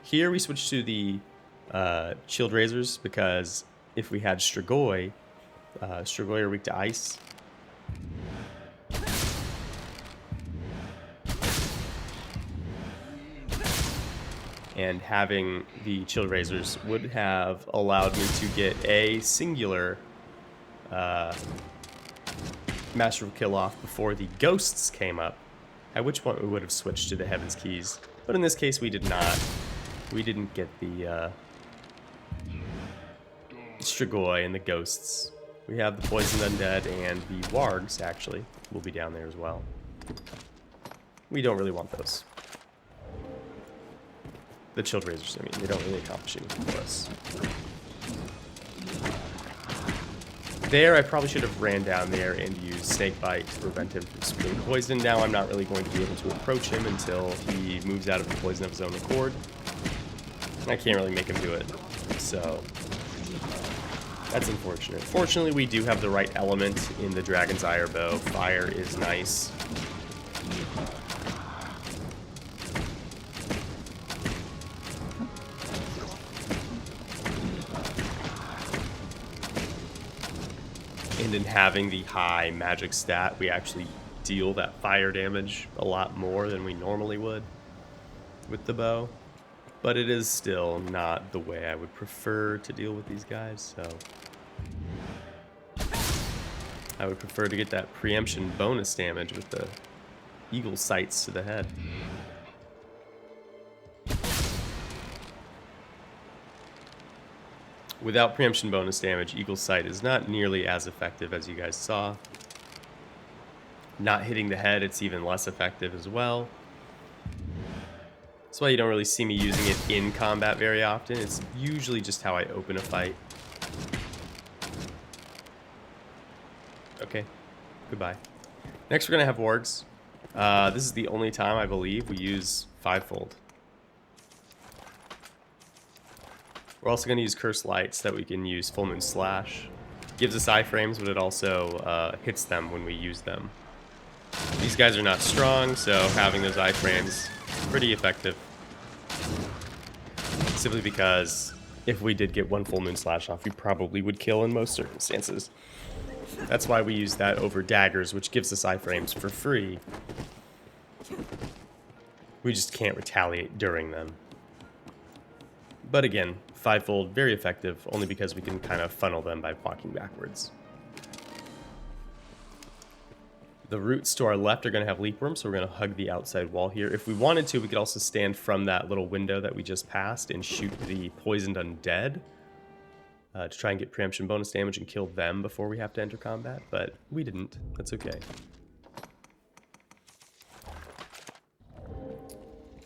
Here we switch to the Shield Razors because if we had Strigoi, Strigoi are weak to ice. And having the Shield Razors would have allowed me to get a singular Masterful kill off before the Ghosts came up, at which point we would have switched to the Heaven's Keys. But in this case, we did not. We didn't get the Strigoi and the Ghosts. We have the Poisoned Undead and the Wargs, actually, will be down there as well. We don't really want those. The Shield Razors, I mean, they don't really accomplish anything for us. There, I probably should have ran down there and used Snakebite to prevent him from spewing poison. Now I'm not really going to be able to approach him until he moves out of the poison of his own accord. And I can't really make him do it, so that's unfortunate. Fortunately, we do have the right element in the Dragon's Ire bow. Fire is nice. And in having the high magic stat, we actually deal that fire damage a lot more than we normally would with the bow. But it is still not the way I would prefer to deal with these guys, so I would prefer to get that preemption bonus damage with the eagle sights to the head. Without preemption bonus damage, Eagle Sight is not nearly as effective as you guys saw. Not hitting the head, it's even less effective as well. That's why you don't really see me using it in combat very often. It's usually just how I open a fight. Okay, goodbye. Next we're going to have Wargs. This is the only time, I believe, we use Fivefold. We're also going to use Curse Light so that we can use Full Moon Slash. Gives us iframes, but it also hits them when we use them. These guys are not strong, so having those iframes is pretty effective. Simply because if we did get one Full Moon Slash off, we probably would kill in most circumstances. That's why we use that over Daggers, which gives us iframes for free. We just can't retaliate during them. But again, Fivefold, very effective, only because we can kind of funnel them by walking backwards. The roots to our left are going to have Leap Worm, so we're going to hug the outside wall here. If we wanted to, we could also stand from that little window that we just passed and shoot the Poisoned Undead to try and get preemption bonus damage and kill them before we have to enter combat, but we didn't. That's okay.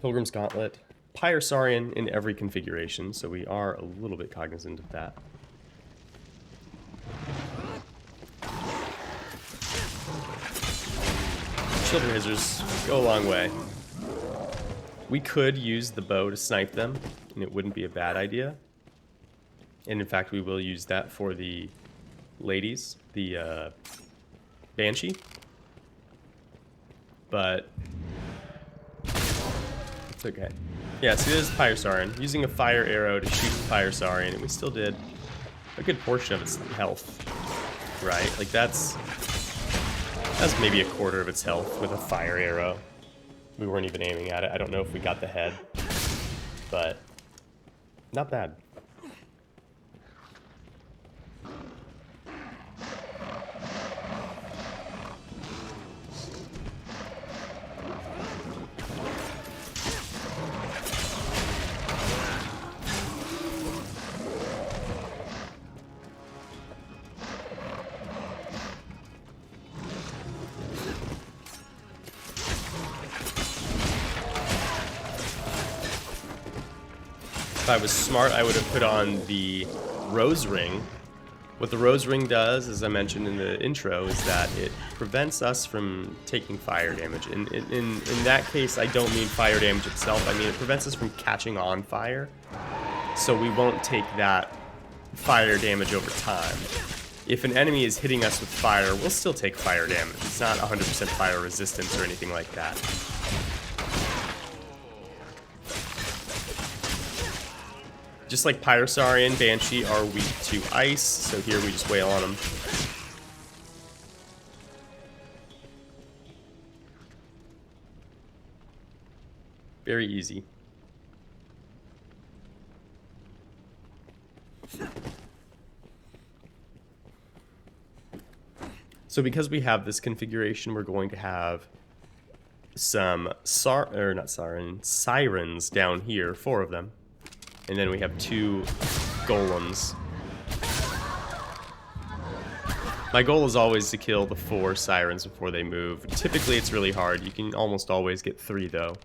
Pilgrim's Gauntlet. Pyrosaurian in every configuration, so we are a little bit cognizant of that. Shield Razors go a long way. We could use the bow to snipe them, and it wouldn't be a bad idea. And in fact, we will use that for the ladies, the Banshee. But it's okay. Yeah, so this is Pyrosaurian. Using a fire arrow to shoot the Pyrosaurian, and we still did a good portion of its health, right? Like that's maybe a quarter of its health with a fire arrow. We weren't even aiming at it. I don't know if we got the head, but not bad. I was smart, I would have put on the Rose Ring. What the Rose Ring does, as I mentioned in the intro, is that it prevents us from taking fire damage. In that case, I don't mean fire damage itself, I mean it prevents us from catching on fire. So we won't take that fire damage over time. If an enemy is hitting us with fire, we'll still take fire damage. It's not 100% fire resistance or anything like that. Just like Pyrosauri and Banshee are weak to ice, so here we just wail on them. Very easy. So because we have this configuration, we're going to have some sirens down here, 4 of them. And then we have 2 golems. My goal is always to kill the 4 sirens before they move. Typically it's really hard. You can almost always get 3 though.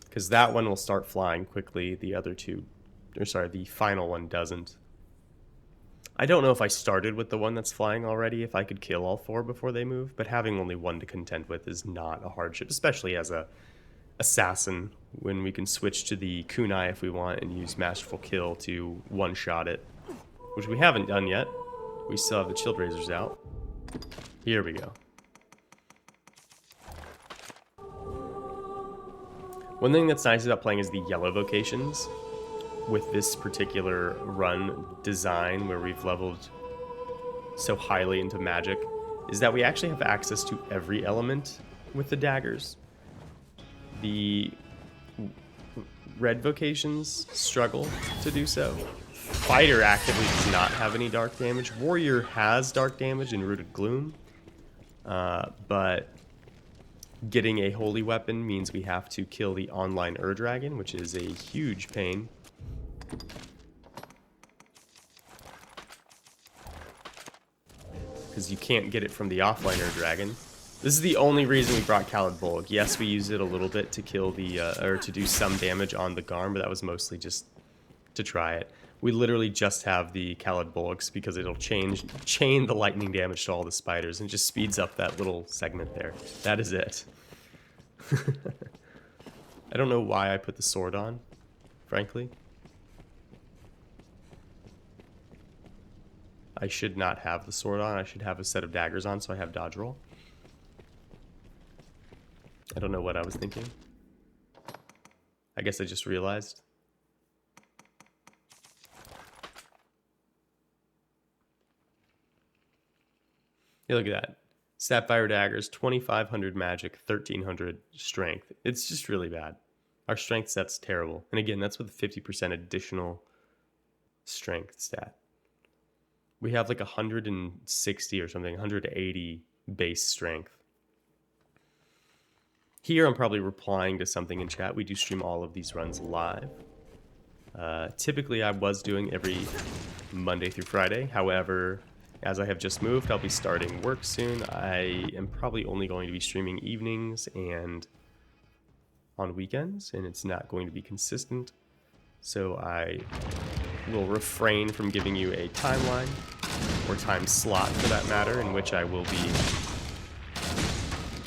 Because that one will start flying quickly, the other 2, or sorry, the final one doesn't. I don't know if I started with the one that's flying already, if I could kill all 4 before they move, but having only 1 to contend with is not a hardship, especially as a assassin, when we can switch to the Kunai if we want and use Masterful Kill to one-shot it, which we haven't done yet. We still have the Shield Razors out. Here we go. One thing that's nice about playing is the yellow vocations with this particular run design where we've leveled so highly into magic is that we actually have access to every element with the daggers. The red vocations struggle to do so. Fighter actively does not have any dark damage. Warrior has dark damage in Rooted Gloom, but getting a holy weapon means we have to kill the online Ur-Dragon, which is a huge pain. Because you can't get it from the offline Ur-Dragon. This is the only reason we brought Caladbolg. Yes, we used it a little bit to kill the, or to do some damage on the Garm, but that was mostly just to try it. We literally just have the Caladbolgs because it'll chain the lightning damage to all the spiders and just speeds up that little segment there. That is it. I don't know why I put the sword on, frankly. I should not have the sword on. I should have a set of daggers on so I have dodge roll. I don't know what I was thinking. I guess I just realized. Yeah, look at that. Sapfire daggers, 2,500 magic, 1,300 strength. It's just really bad. Our strength set's terrible. And again, that's with a 50% additional strength stat. We have like 160 or something, 180 base strength. Here I'm probably replying to something in chat. We do stream all of these runs live. Typically I was doing every Monday through Friday. However, as I have just moved, I'll be starting work soon. I am probably only going to be streaming evenings and on weekends, and it's not going to be consistent. So I will refrain from giving you a timeline, or time slot for that matter, in which I will be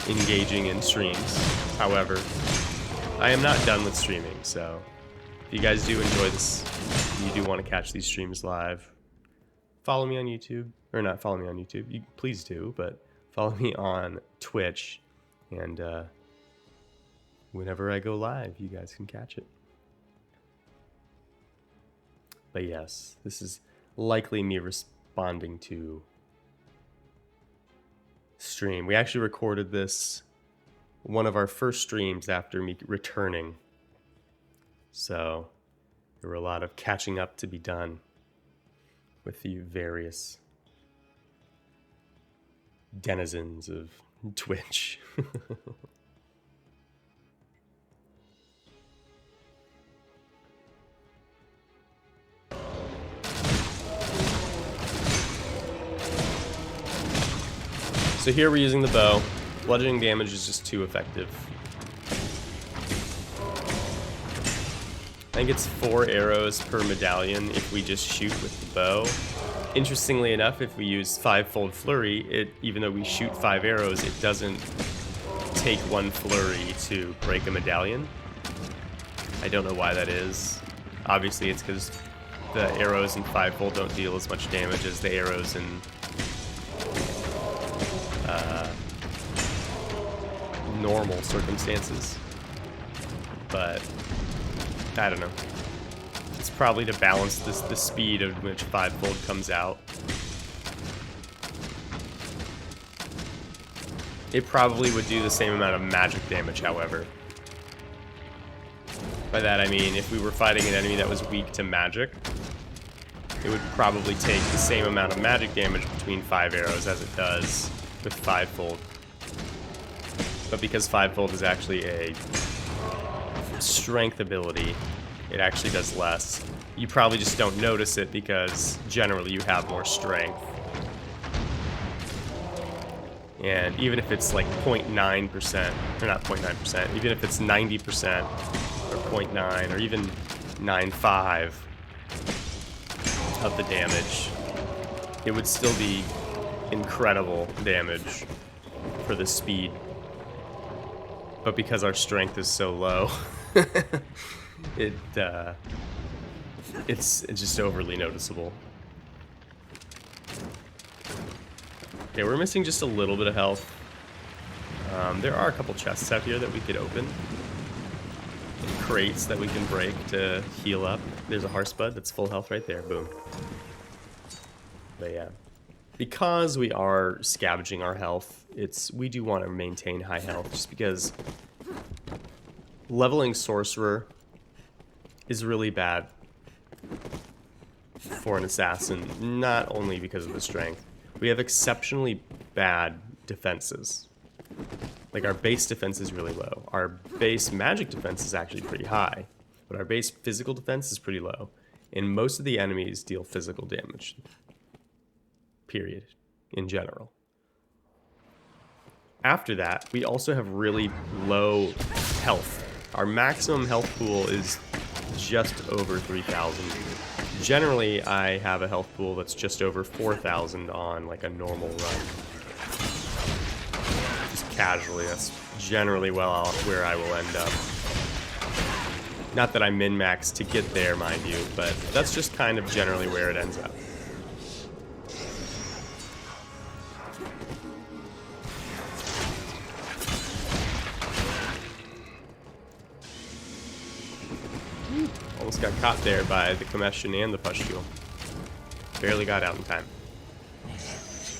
engaging in streams. However, I am not done with streaming, so if you guys do enjoy this, you do want to catch these streams live, follow me on YouTube, or not follow me on YouTube, you please do, but follow me on Twitch, and whenever I go live, you guys can catch it. But yes, this is likely me responding to stream. We actually recorded this one of our first streams after me returning. So there were a lot of catching up to be done with the various denizens of Twitch. So here we're using the bow. Bludgeoning damage is just too effective. I think it's 4 arrows per medallion if we just shoot with the bow. Interestingly enough, if we use 5-fold flurry, even though we shoot 5 arrows, it doesn't take 1 flurry to break a medallion. I don't know why that is. Obviously, it's because the arrows in 5-fold don't deal as much damage as the arrows in normal circumstances. But I don't know. It's probably to balance the speed at which 5-fold comes out. It probably would do the same amount of magic damage, however. By that I mean, if we were fighting an enemy that was weak to magic, it would probably take the same amount of magic damage between 5 arrows as it does with 5-fold. But because 5-fold is actually a strength ability, it actually does less. You probably just don't notice it because generally you have more strength. And even if it's like 0.9%, or not 0.9%, even if it's 90% or 0.9 or even 9.5 of the damage, it would still be incredible damage for the speed. But because our strength is so low, it's just overly noticeable. Okay, we're missing just a little bit of health. There are a couple chests out here that we could open. And crates that we can break to heal up. There's a Hearthspud that's full health right there. Boom. But yeah. Because we are scavenging our health, we do want to maintain high health, just because leveling Sorcerer is really bad for an assassin, not only because of the strength. We have exceptionally bad defenses. Like, our base defense is really low. Our base magic defense is actually pretty high, but our base physical defense is pretty low. And most of the enemies deal physical damage. Period. In general. After that, we also have really low health. Our maximum health pool is just over 3,000. Generally, I have a health pool that's just over 4,000 on like a normal run. Just casually, that's generally where I will end up. Not that I min-max to get there, mind you, but that's just kind of generally where it ends up. Almost got caught there by the Combustion and the Pustule. Barely got out in time.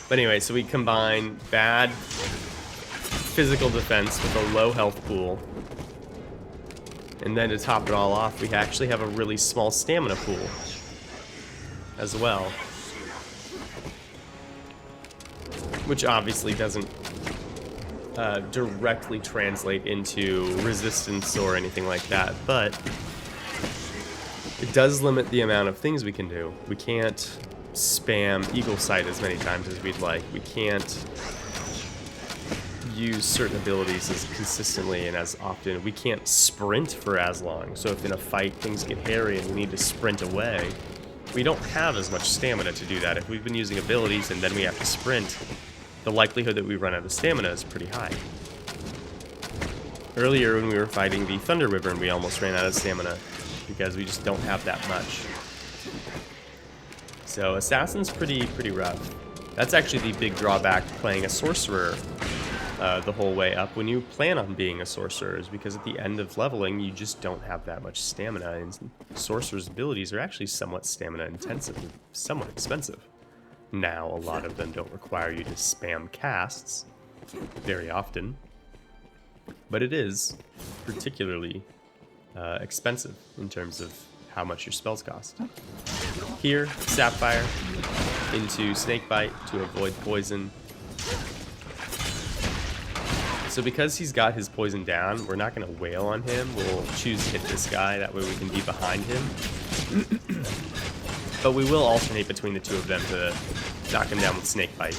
But anyway, so we combine bad physical defense with a low health pool. And then to top it all off, we actually have a really small stamina pool as well. Which obviously doesn't directly translate into resistance or anything like that, but it does limit the amount of things we can do. We can't spam Eagle Sight as many times as we'd like. We can't use certain abilities as consistently and as often. We can't sprint for as long. So if in a fight things get hairy and we need to sprint away, we don't have as much stamina to do that. If we've been using abilities and then we have to sprint, the likelihood that we run out of stamina is pretty high. Earlier when we were fighting the Thunder Wyvern, we almost ran out of stamina because we just don't have that much. So Assassin's pretty rough. That's actually the big drawback to playing a Sorcerer the whole way up when you plan on being a Sorcerer, is because at the end of leveling you just don't have that much stamina, and Sorcerer's abilities are actually somewhat stamina intensive and somewhat expensive. Now a lot of them don't require you to spam casts very often, but it is particularly expensive in terms of how much your spells cost. Here, Sapfire into Snakebite to avoid poison. So because he's got his poison down, we're not going to wail on him. We'll choose to hit this guy, that way we can be behind him. But we will alternate between the two of them to knock him down with Snakebite.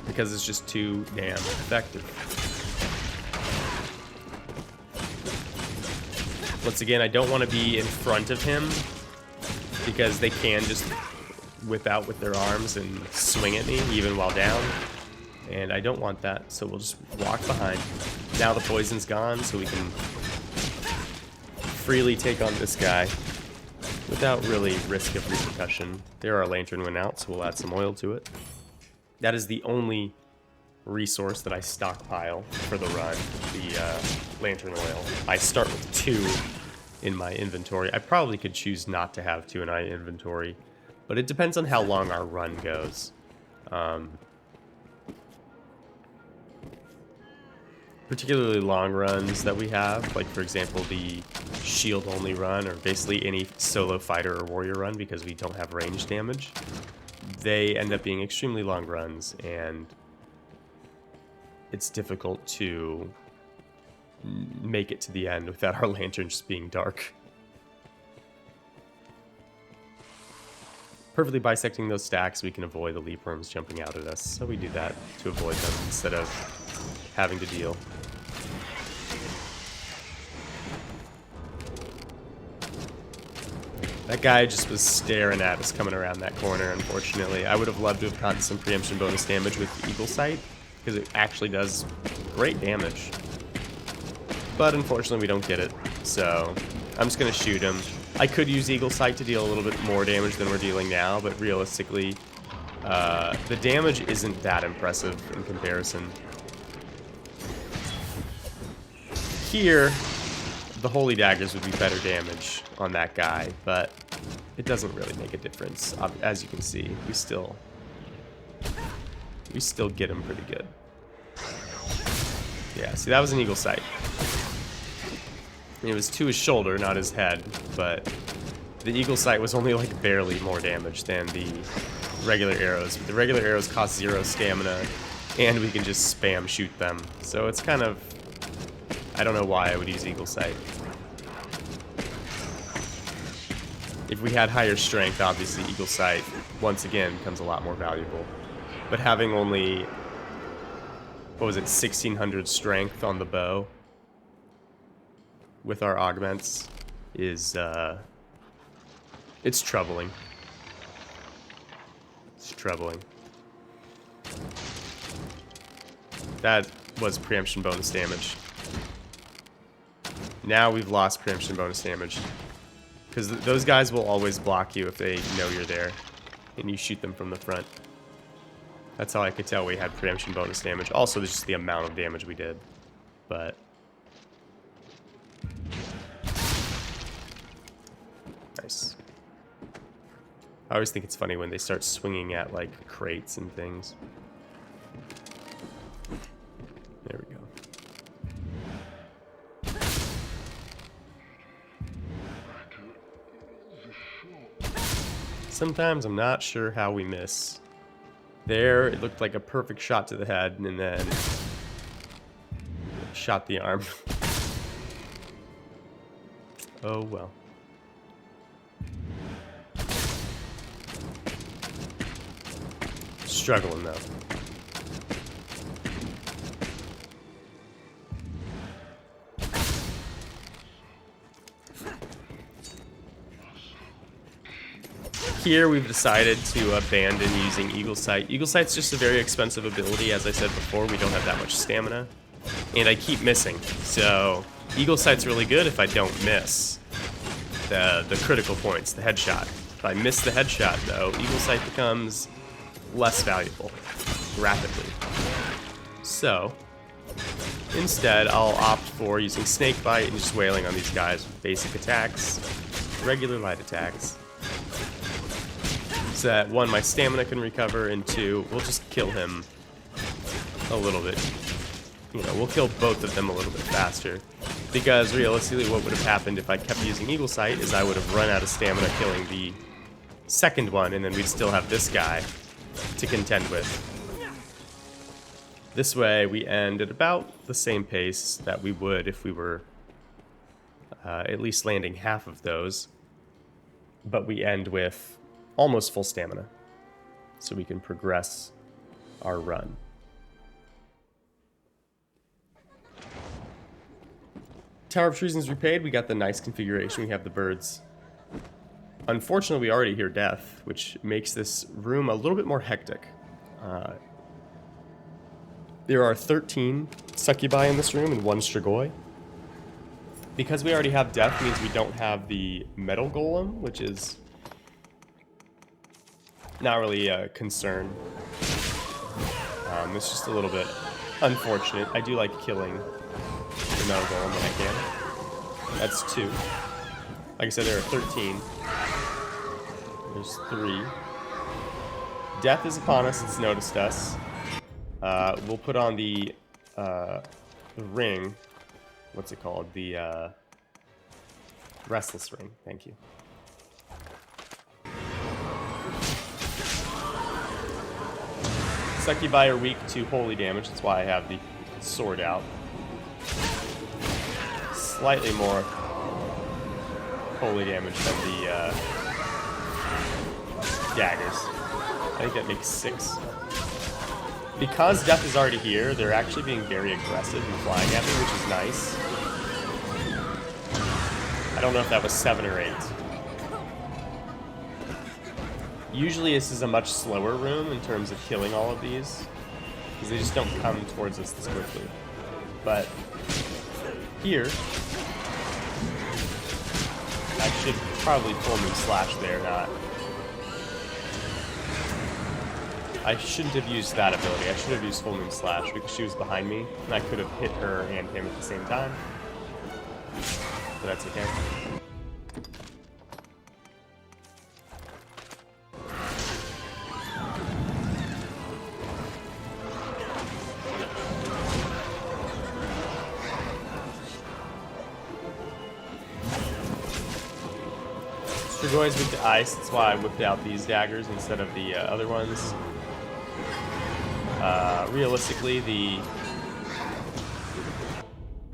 Because it's just too damn effective. Once again, I don't want to be in front of him because they can just whip out with their arms and swing at me even while down. And I don't want that, so we'll just walk behind. Now the poison's gone, so we can freely take on this guy without really risk of repercussion. There, our lantern went out, so we'll add some oil to it. That is the only resource that I stockpile for the run, the lantern oil. I start with 2 in my inventory. I probably could choose not to have 2 in my inventory, but it depends on how long our run goes. Particularly long runs that we have, like for example the shield only run, or basically any solo fighter or warrior run, because we don't have range damage. They end up being extremely long runs, and it's difficult to make it to the end without our lantern just being dark. Perfectly bisecting those stacks, we can avoid the leap worms jumping out at us, so we do that to avoid them instead of having to deal. That guy just was staring at us coming around that corner, unfortunately. I would have loved to have gotten some preemption bonus damage with Eagle Sight, because it actually does great damage. But unfortunately we don't get it, so I'm just going to shoot him. I could use Eagle Sight to deal a little bit more damage than we're dealing now, but realistically, the damage isn't that impressive in comparison. Here, the Holy Daggers would be better damage on that guy, but it doesn't really make a difference. As you can see, we still get him pretty good. Yeah, see, that was an Eagle Sight. It was to his shoulder, not his head, but the Eagle Sight was only like barely more damage than the regular arrows. The regular arrows cost 0 stamina, and we can just spam shoot them. So it's kind of... I don't know why I would use Eagle Sight. If we had higher strength, obviously Eagle Sight, once again, becomes a lot more valuable. But having only, what was it, 1600 strength on the bow with our augments is, it's troubling. It's troubling. That was preemption bonus damage. Now we've lost preemption bonus damage. Because those guys will always block you if they know you're there. And you shoot them from the front. That's how I could tell we had preemption bonus damage. Also, just the amount of damage we did. But... nice. I always think it's funny when they start swinging at, like, crates and things. There we go. Sometimes I'm not sure how we miss. There, it looked like a perfect shot to the head, and then shot the arm. Oh well. Struggling though. Here we've decided to abandon using Eagle Sight. Eagle Sight's just a very expensive ability. As I said before, we don't have that much stamina. And I keep missing. So Eagle Sight's really good if I don't miss the critical points, the headshot. If I miss the headshot though, Eagle Sight becomes less valuable rapidly. So instead I'll opt for using Snakebite and just wailing on these guys with basic attacks, regular light attacks. So that 1, my stamina can recover, and 2, we'll just kill him a little bit. You know, we'll kill both of them a little bit faster. Because realistically what would have happened if I kept using Eagle Sight is I would have run out of stamina killing the second one, and then we'd still have this guy to contend with. This way we end at about the same pace that we would if we were at least landing half of those. But we end with almost full stamina, so we can progress our run. Tower of Treasons repaid. We got the nice configuration. We have the birds. Unfortunately, we already hear death, which makes this room a little bit more hectic. There are 13 succubi in this room and 1 strigoi. Because we already have death means we don't have the metal golem, which is not really a concern. It's just a little bit unfortunate. I do like killing the metal golem when I can. That's 2. Like I said, there are 13. There's 3. Death is upon us. It's noticed us. We'll put on the ring. What's it called? The Restless Ring. Thank you. Succubi are weak to holy damage. That's why I have the sword out. Slightly more holy damage than the daggers. I think that makes 6. Because death is already here, they're actually being very aggressive and flying at me, which is nice. I don't know if that was 7 or 8. Usually this is a much slower room in terms of killing all of these, because they just don't come towards us this quickly. But here, I should probably full move slash there, not... I shouldn't have used that ability. I should have used full moon slash because she was behind me, and I could have hit her and him at the same time. But that's okay. Strigoi is weak to ice. That's why I whipped out these daggers instead of the other ones. Realistically, the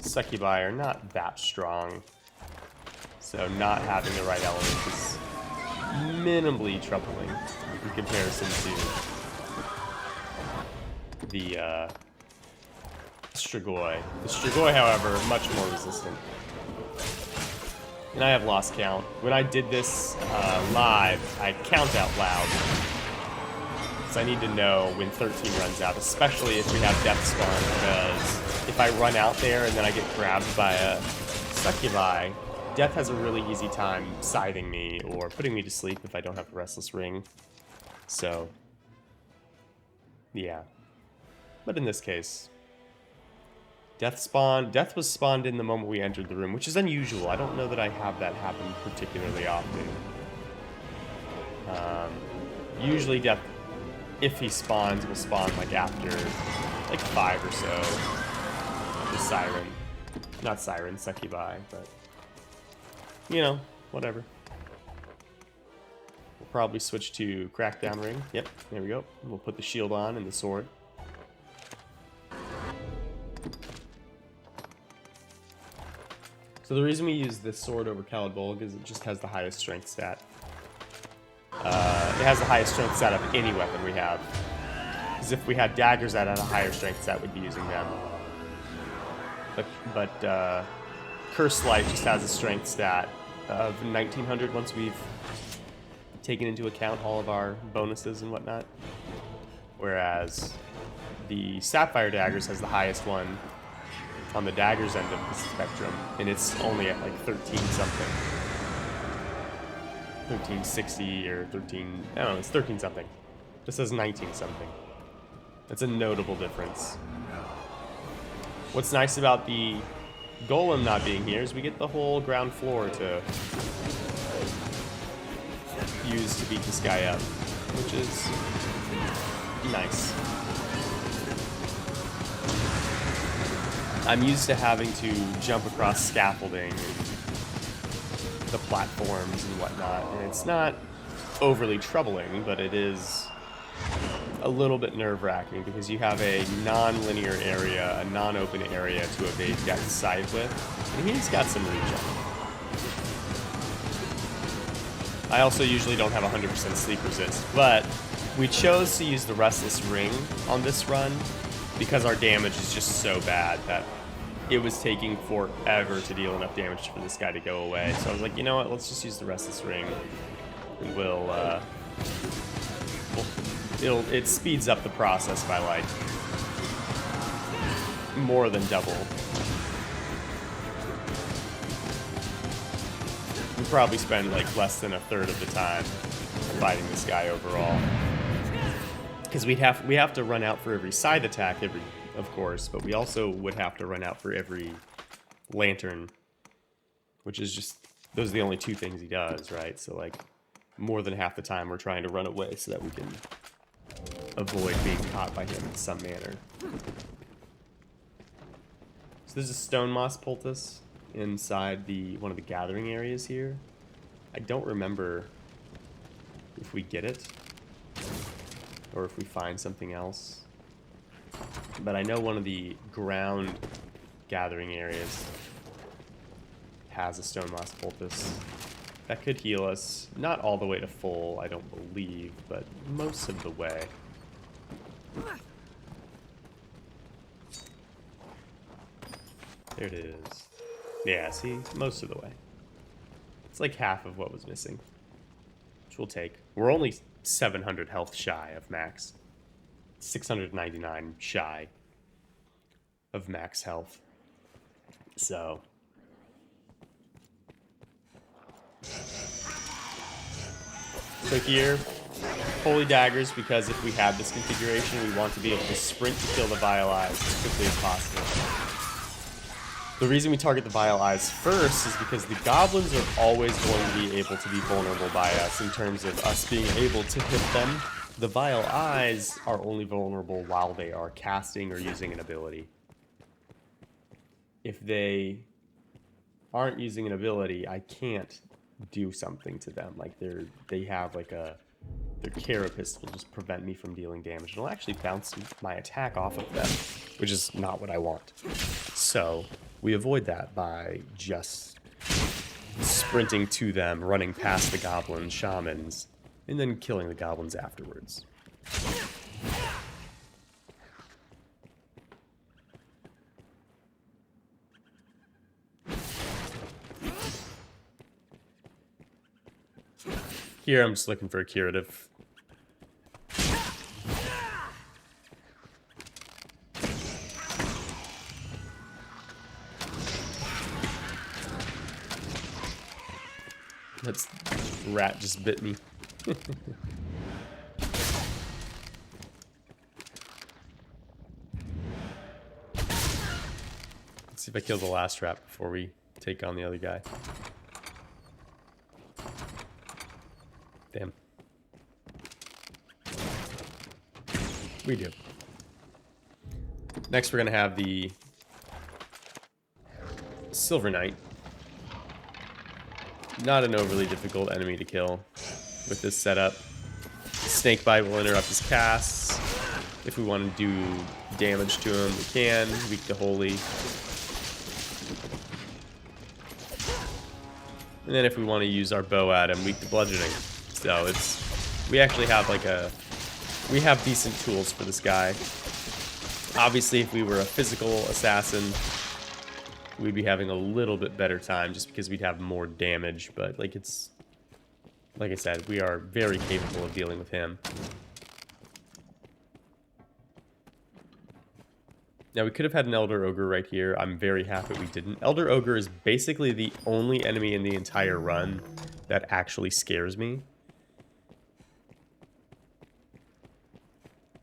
succubi are not that strong, so not having the right element is minimally troubling in comparison to the strigoi. The strigoi, however, much more resistant. And I have lost count. When I did this live, I count out loud. I need to know when 13 runs out, especially if we have death spawn, because if I run out there and then I get grabbed by a succubi, death has a really easy time scything me or putting me to sleep if I don't have a restless ring. So, yeah. But in this case, death was spawned in the moment we entered the room, which is unusual. I don't know that I have that happen particularly often. Usually death, if he spawns, will spawn like after like 5 or so. The siren. Not siren, succubi, but you know, whatever. We'll probably switch to Crackdown ring. Yep, there we go. We'll put the shield on and the sword. So the reason we use this sword over Caladbolg is it just has the highest strength stat. It has the highest strength stat of any weapon we have. Because if we had daggers that had a higher strength stat, we'd be using them. But Cursed Life just has a strength stat of 1900 once we've taken into account all of our bonuses and whatnot. Whereas the Sapfire daggers has the highest one on the daggers end of the spectrum, and it's only at like 13 something. 1360 or 13, I don't know, it's 13 something. This says 19 something. That's a notable difference. What's nice about the golem not being here is we get the whole ground floor to use to beat this guy up, which is nice. I'm used to having to jump across scaffolding and the platforms and whatnot, and it's not overly troubling, but it is a little bit nerve-wracking because you have a non-linear area, a non-open area to evade Death's Scythe with, and he's got some regen. I also usually don't have 100% sleep resist, but we chose to use the Restless Ring on this run because our damage is just so bad that it was taking forever to deal enough damage for this guy to go away. So I was like, you know what, let's just use the Restless Ring. And it speeds up the process by like more than double. We probably spend like less than a third of the time fighting this guy overall. Because we have to run out for every scythe attack, of course, but we also would have to run out for every lantern, which is just, those are the only two things he does, right? So like more than half the time we're trying to run away so that we can avoid being caught by him in some manner. So there's a stone moss poultice inside one of the gathering areas here. I don't remember if we get it or if we find something else, but I know one of the ground gathering areas has a stone moss poultice that could heal us, not all the way to full, I don't believe, but most of the way. There it is. Yeah, see, most of the way. It's like half of what was missing, which we'll take. We're only 700 health shy of max. 699 shy of max health. So here, Holy Daggers, because if we have this configuration, we want to be able to sprint to kill the Vile Eyes as quickly as possible. The reason we target the Vile Eyes first is because the goblins are always going to be able to be vulnerable by us in terms of us being able to hit them. The Vile Eyes are only vulnerable while they are casting or using an ability. If they aren't using an ability, I can't do something to them. Like they have like their carapace will just prevent me from dealing damage. It'll actually bounce my attack off of them, which is not what I want. So we avoid that by just sprinting to them, running past the goblin shamans, and then killing the goblins afterwards. Here I'm just looking for a curative. That rat just bit me. Let's see if I kill the last rat before we take on the other guy. Damn. We do. Next we're going to have the Silver Knight. Not an overly difficult enemy to kill with this setup. Snakebite will interrupt his casts. If we want to do damage to him, we can. Weak to Holy. And then if we want to use our bow at him, weak to Bludgeoning. So we actually have we have decent tools for this guy. Obviously, if we were a physical assassin, we'd be having a little bit better time just because we'd have more damage. But like I said, we are very capable of dealing with him. Now we could have had an Elder Ogre right here. I'm very happy we didn't. Elder Ogre is basically the only enemy in the entire run that actually scares me.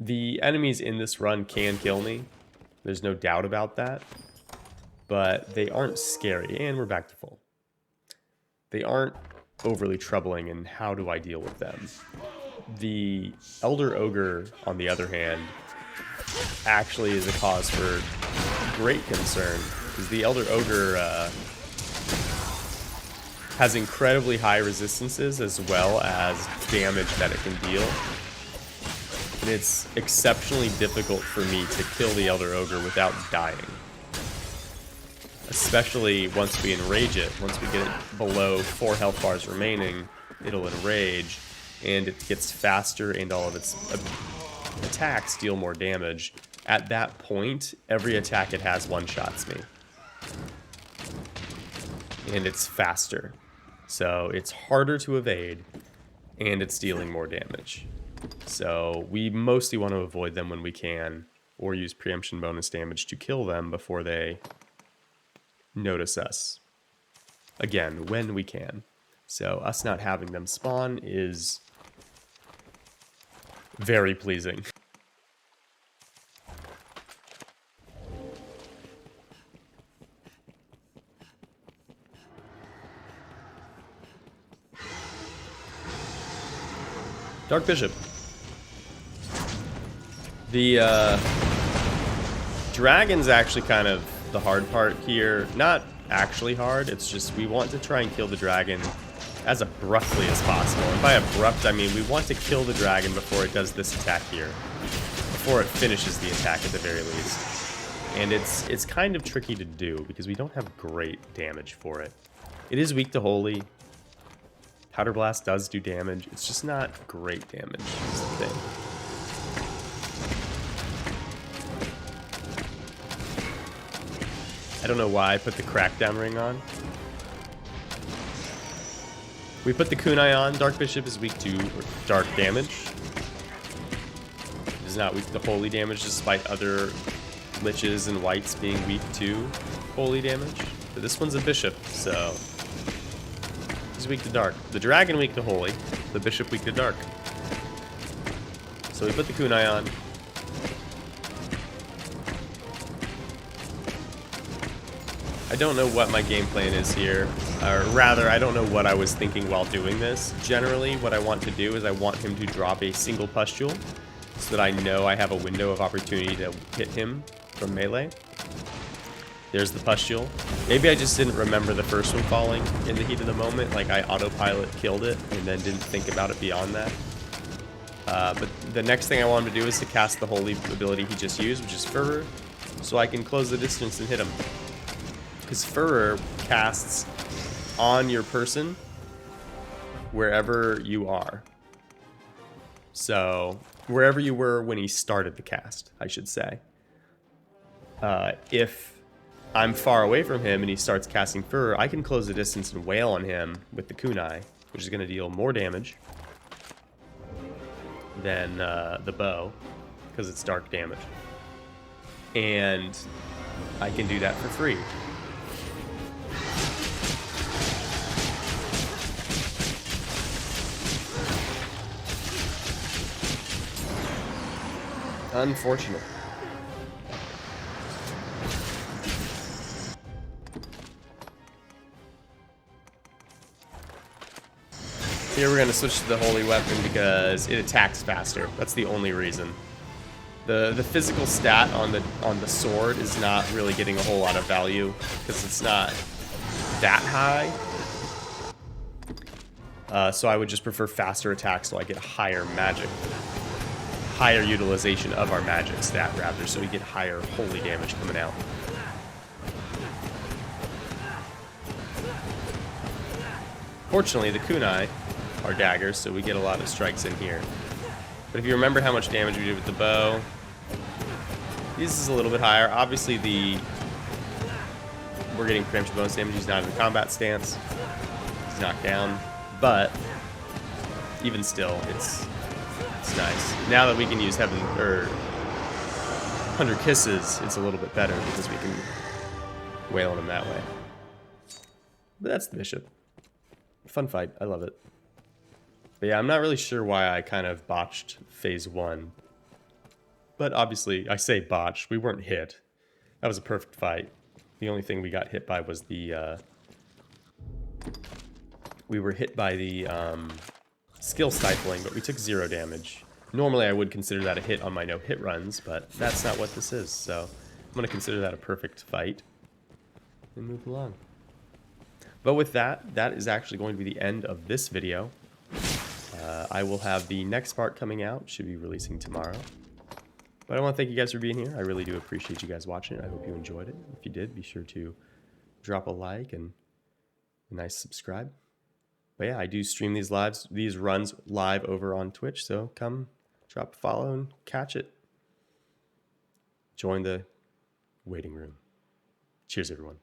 The enemies in this run can kill me. There's no doubt about that. But they aren't scary. And we're back to full. They aren't overly troubling, and how do I deal with them? The Elder Ogre, on the other hand, actually is a cause for great concern. Because the Elder Ogre has incredibly high resistances as well as damage that it can deal. And it's exceptionally difficult for me to kill the Elder Ogre without dying. Especially once we enrage it. Once we get it below 4 health bars remaining, it'll enrage, and it gets faster, and all of its attacks deal more damage. At that point, every attack it has one-shots me. and it's faster. So it's harder to evade, and it's dealing more damage. So we mostly want to avoid them when we can, or use preemption bonus damage to kill them before they notice us. Again, when we can. So us not having them spawn is very pleasing. Dark Bishop. The dragon's actually kind of the hard part here. Not actually hard, it's just we want to try and kill the dragon as abruptly as possible. And by abrupt, I mean we want to kill the dragon before it does this attack here. Before it finishes the attack at the very least. And it's kind of tricky to do because we don't have great damage for it. It is weak to Holy. Powder Blast does do damage. It's just not great damage, is the thing. I don't know why I put the Crackdown ring on. We put the Kunai on. Dark Bishop is weak to dark damage. It is not weak to holy damage, despite other liches and whites being weak to holy damage. But this one's a bishop, so he's weak to dark. The dragon weak to holy. The bishop weak to dark. So we put the Kunai on. I don't know what my game plan is here, or rather, I don't know what I was thinking while doing this. Generally, what I want to do is I want him to drop a single pustule, so that I know I have a window of opportunity to hit him from melee. There's the pustule. Maybe I just didn't remember the first one falling in the heat of the moment, like I autopilot killed it, and then didn't think about it beyond that. But the next thing I want him to do is to cast the holy ability he just used, which is Furor, so I can close the distance and hit him. Because Furor casts on your person wherever you are. So, wherever you were when he started the cast, I should say. If I'm far away from him and he starts casting Furor, I can close the distance and wail on him with the Kunai, which is going to deal more damage than the bow, because it's dark damage. And I can do that for free. Unfortunate. Here we're going to switch to the holy weapon because it attacks faster. That's the only reason. The physical stat on the sword is not really getting a whole lot of value because it's not that high. So I would just prefer faster attacks so I get higher magic. Higher utilization of our magic stat, rather, so we get higher holy damage coming out. Fortunately, the Kunai are daggers, so we get a lot of strikes in here. But if you remember how much damage we did with the bow, this is a little bit higher. Obviously, we're getting preemption bonus damage. He's not in the combat stance. He's knocked down. But even still, it's nice. Now that we can use 100 Kisses, it's a little bit better because we can wail on him that way. But that's the bishop. Fun fight. I love it. But yeah, I'm not really sure why I kind of botched phase 1. But obviously, I say botched. We weren't hit. That was a perfect fight. The only thing we got hit by was the... we were hit by the skill stifling, but we took 0 damage. Normally, I would consider that a hit on my no-hit runs, but that's not what this is. So I'm going to consider that a perfect fight and move along. But with that, that is actually going to be the end of this video. I will have the next part coming out. Should be releasing tomorrow. But I want to thank you guys for being here. I really do appreciate you guys watching it. I hope you enjoyed it. If you did, be sure to drop a like and a nice subscribe. But yeah, I do stream these runs live over on Twitch, so come drop a follow and catch it. Join the waiting room. Cheers, everyone.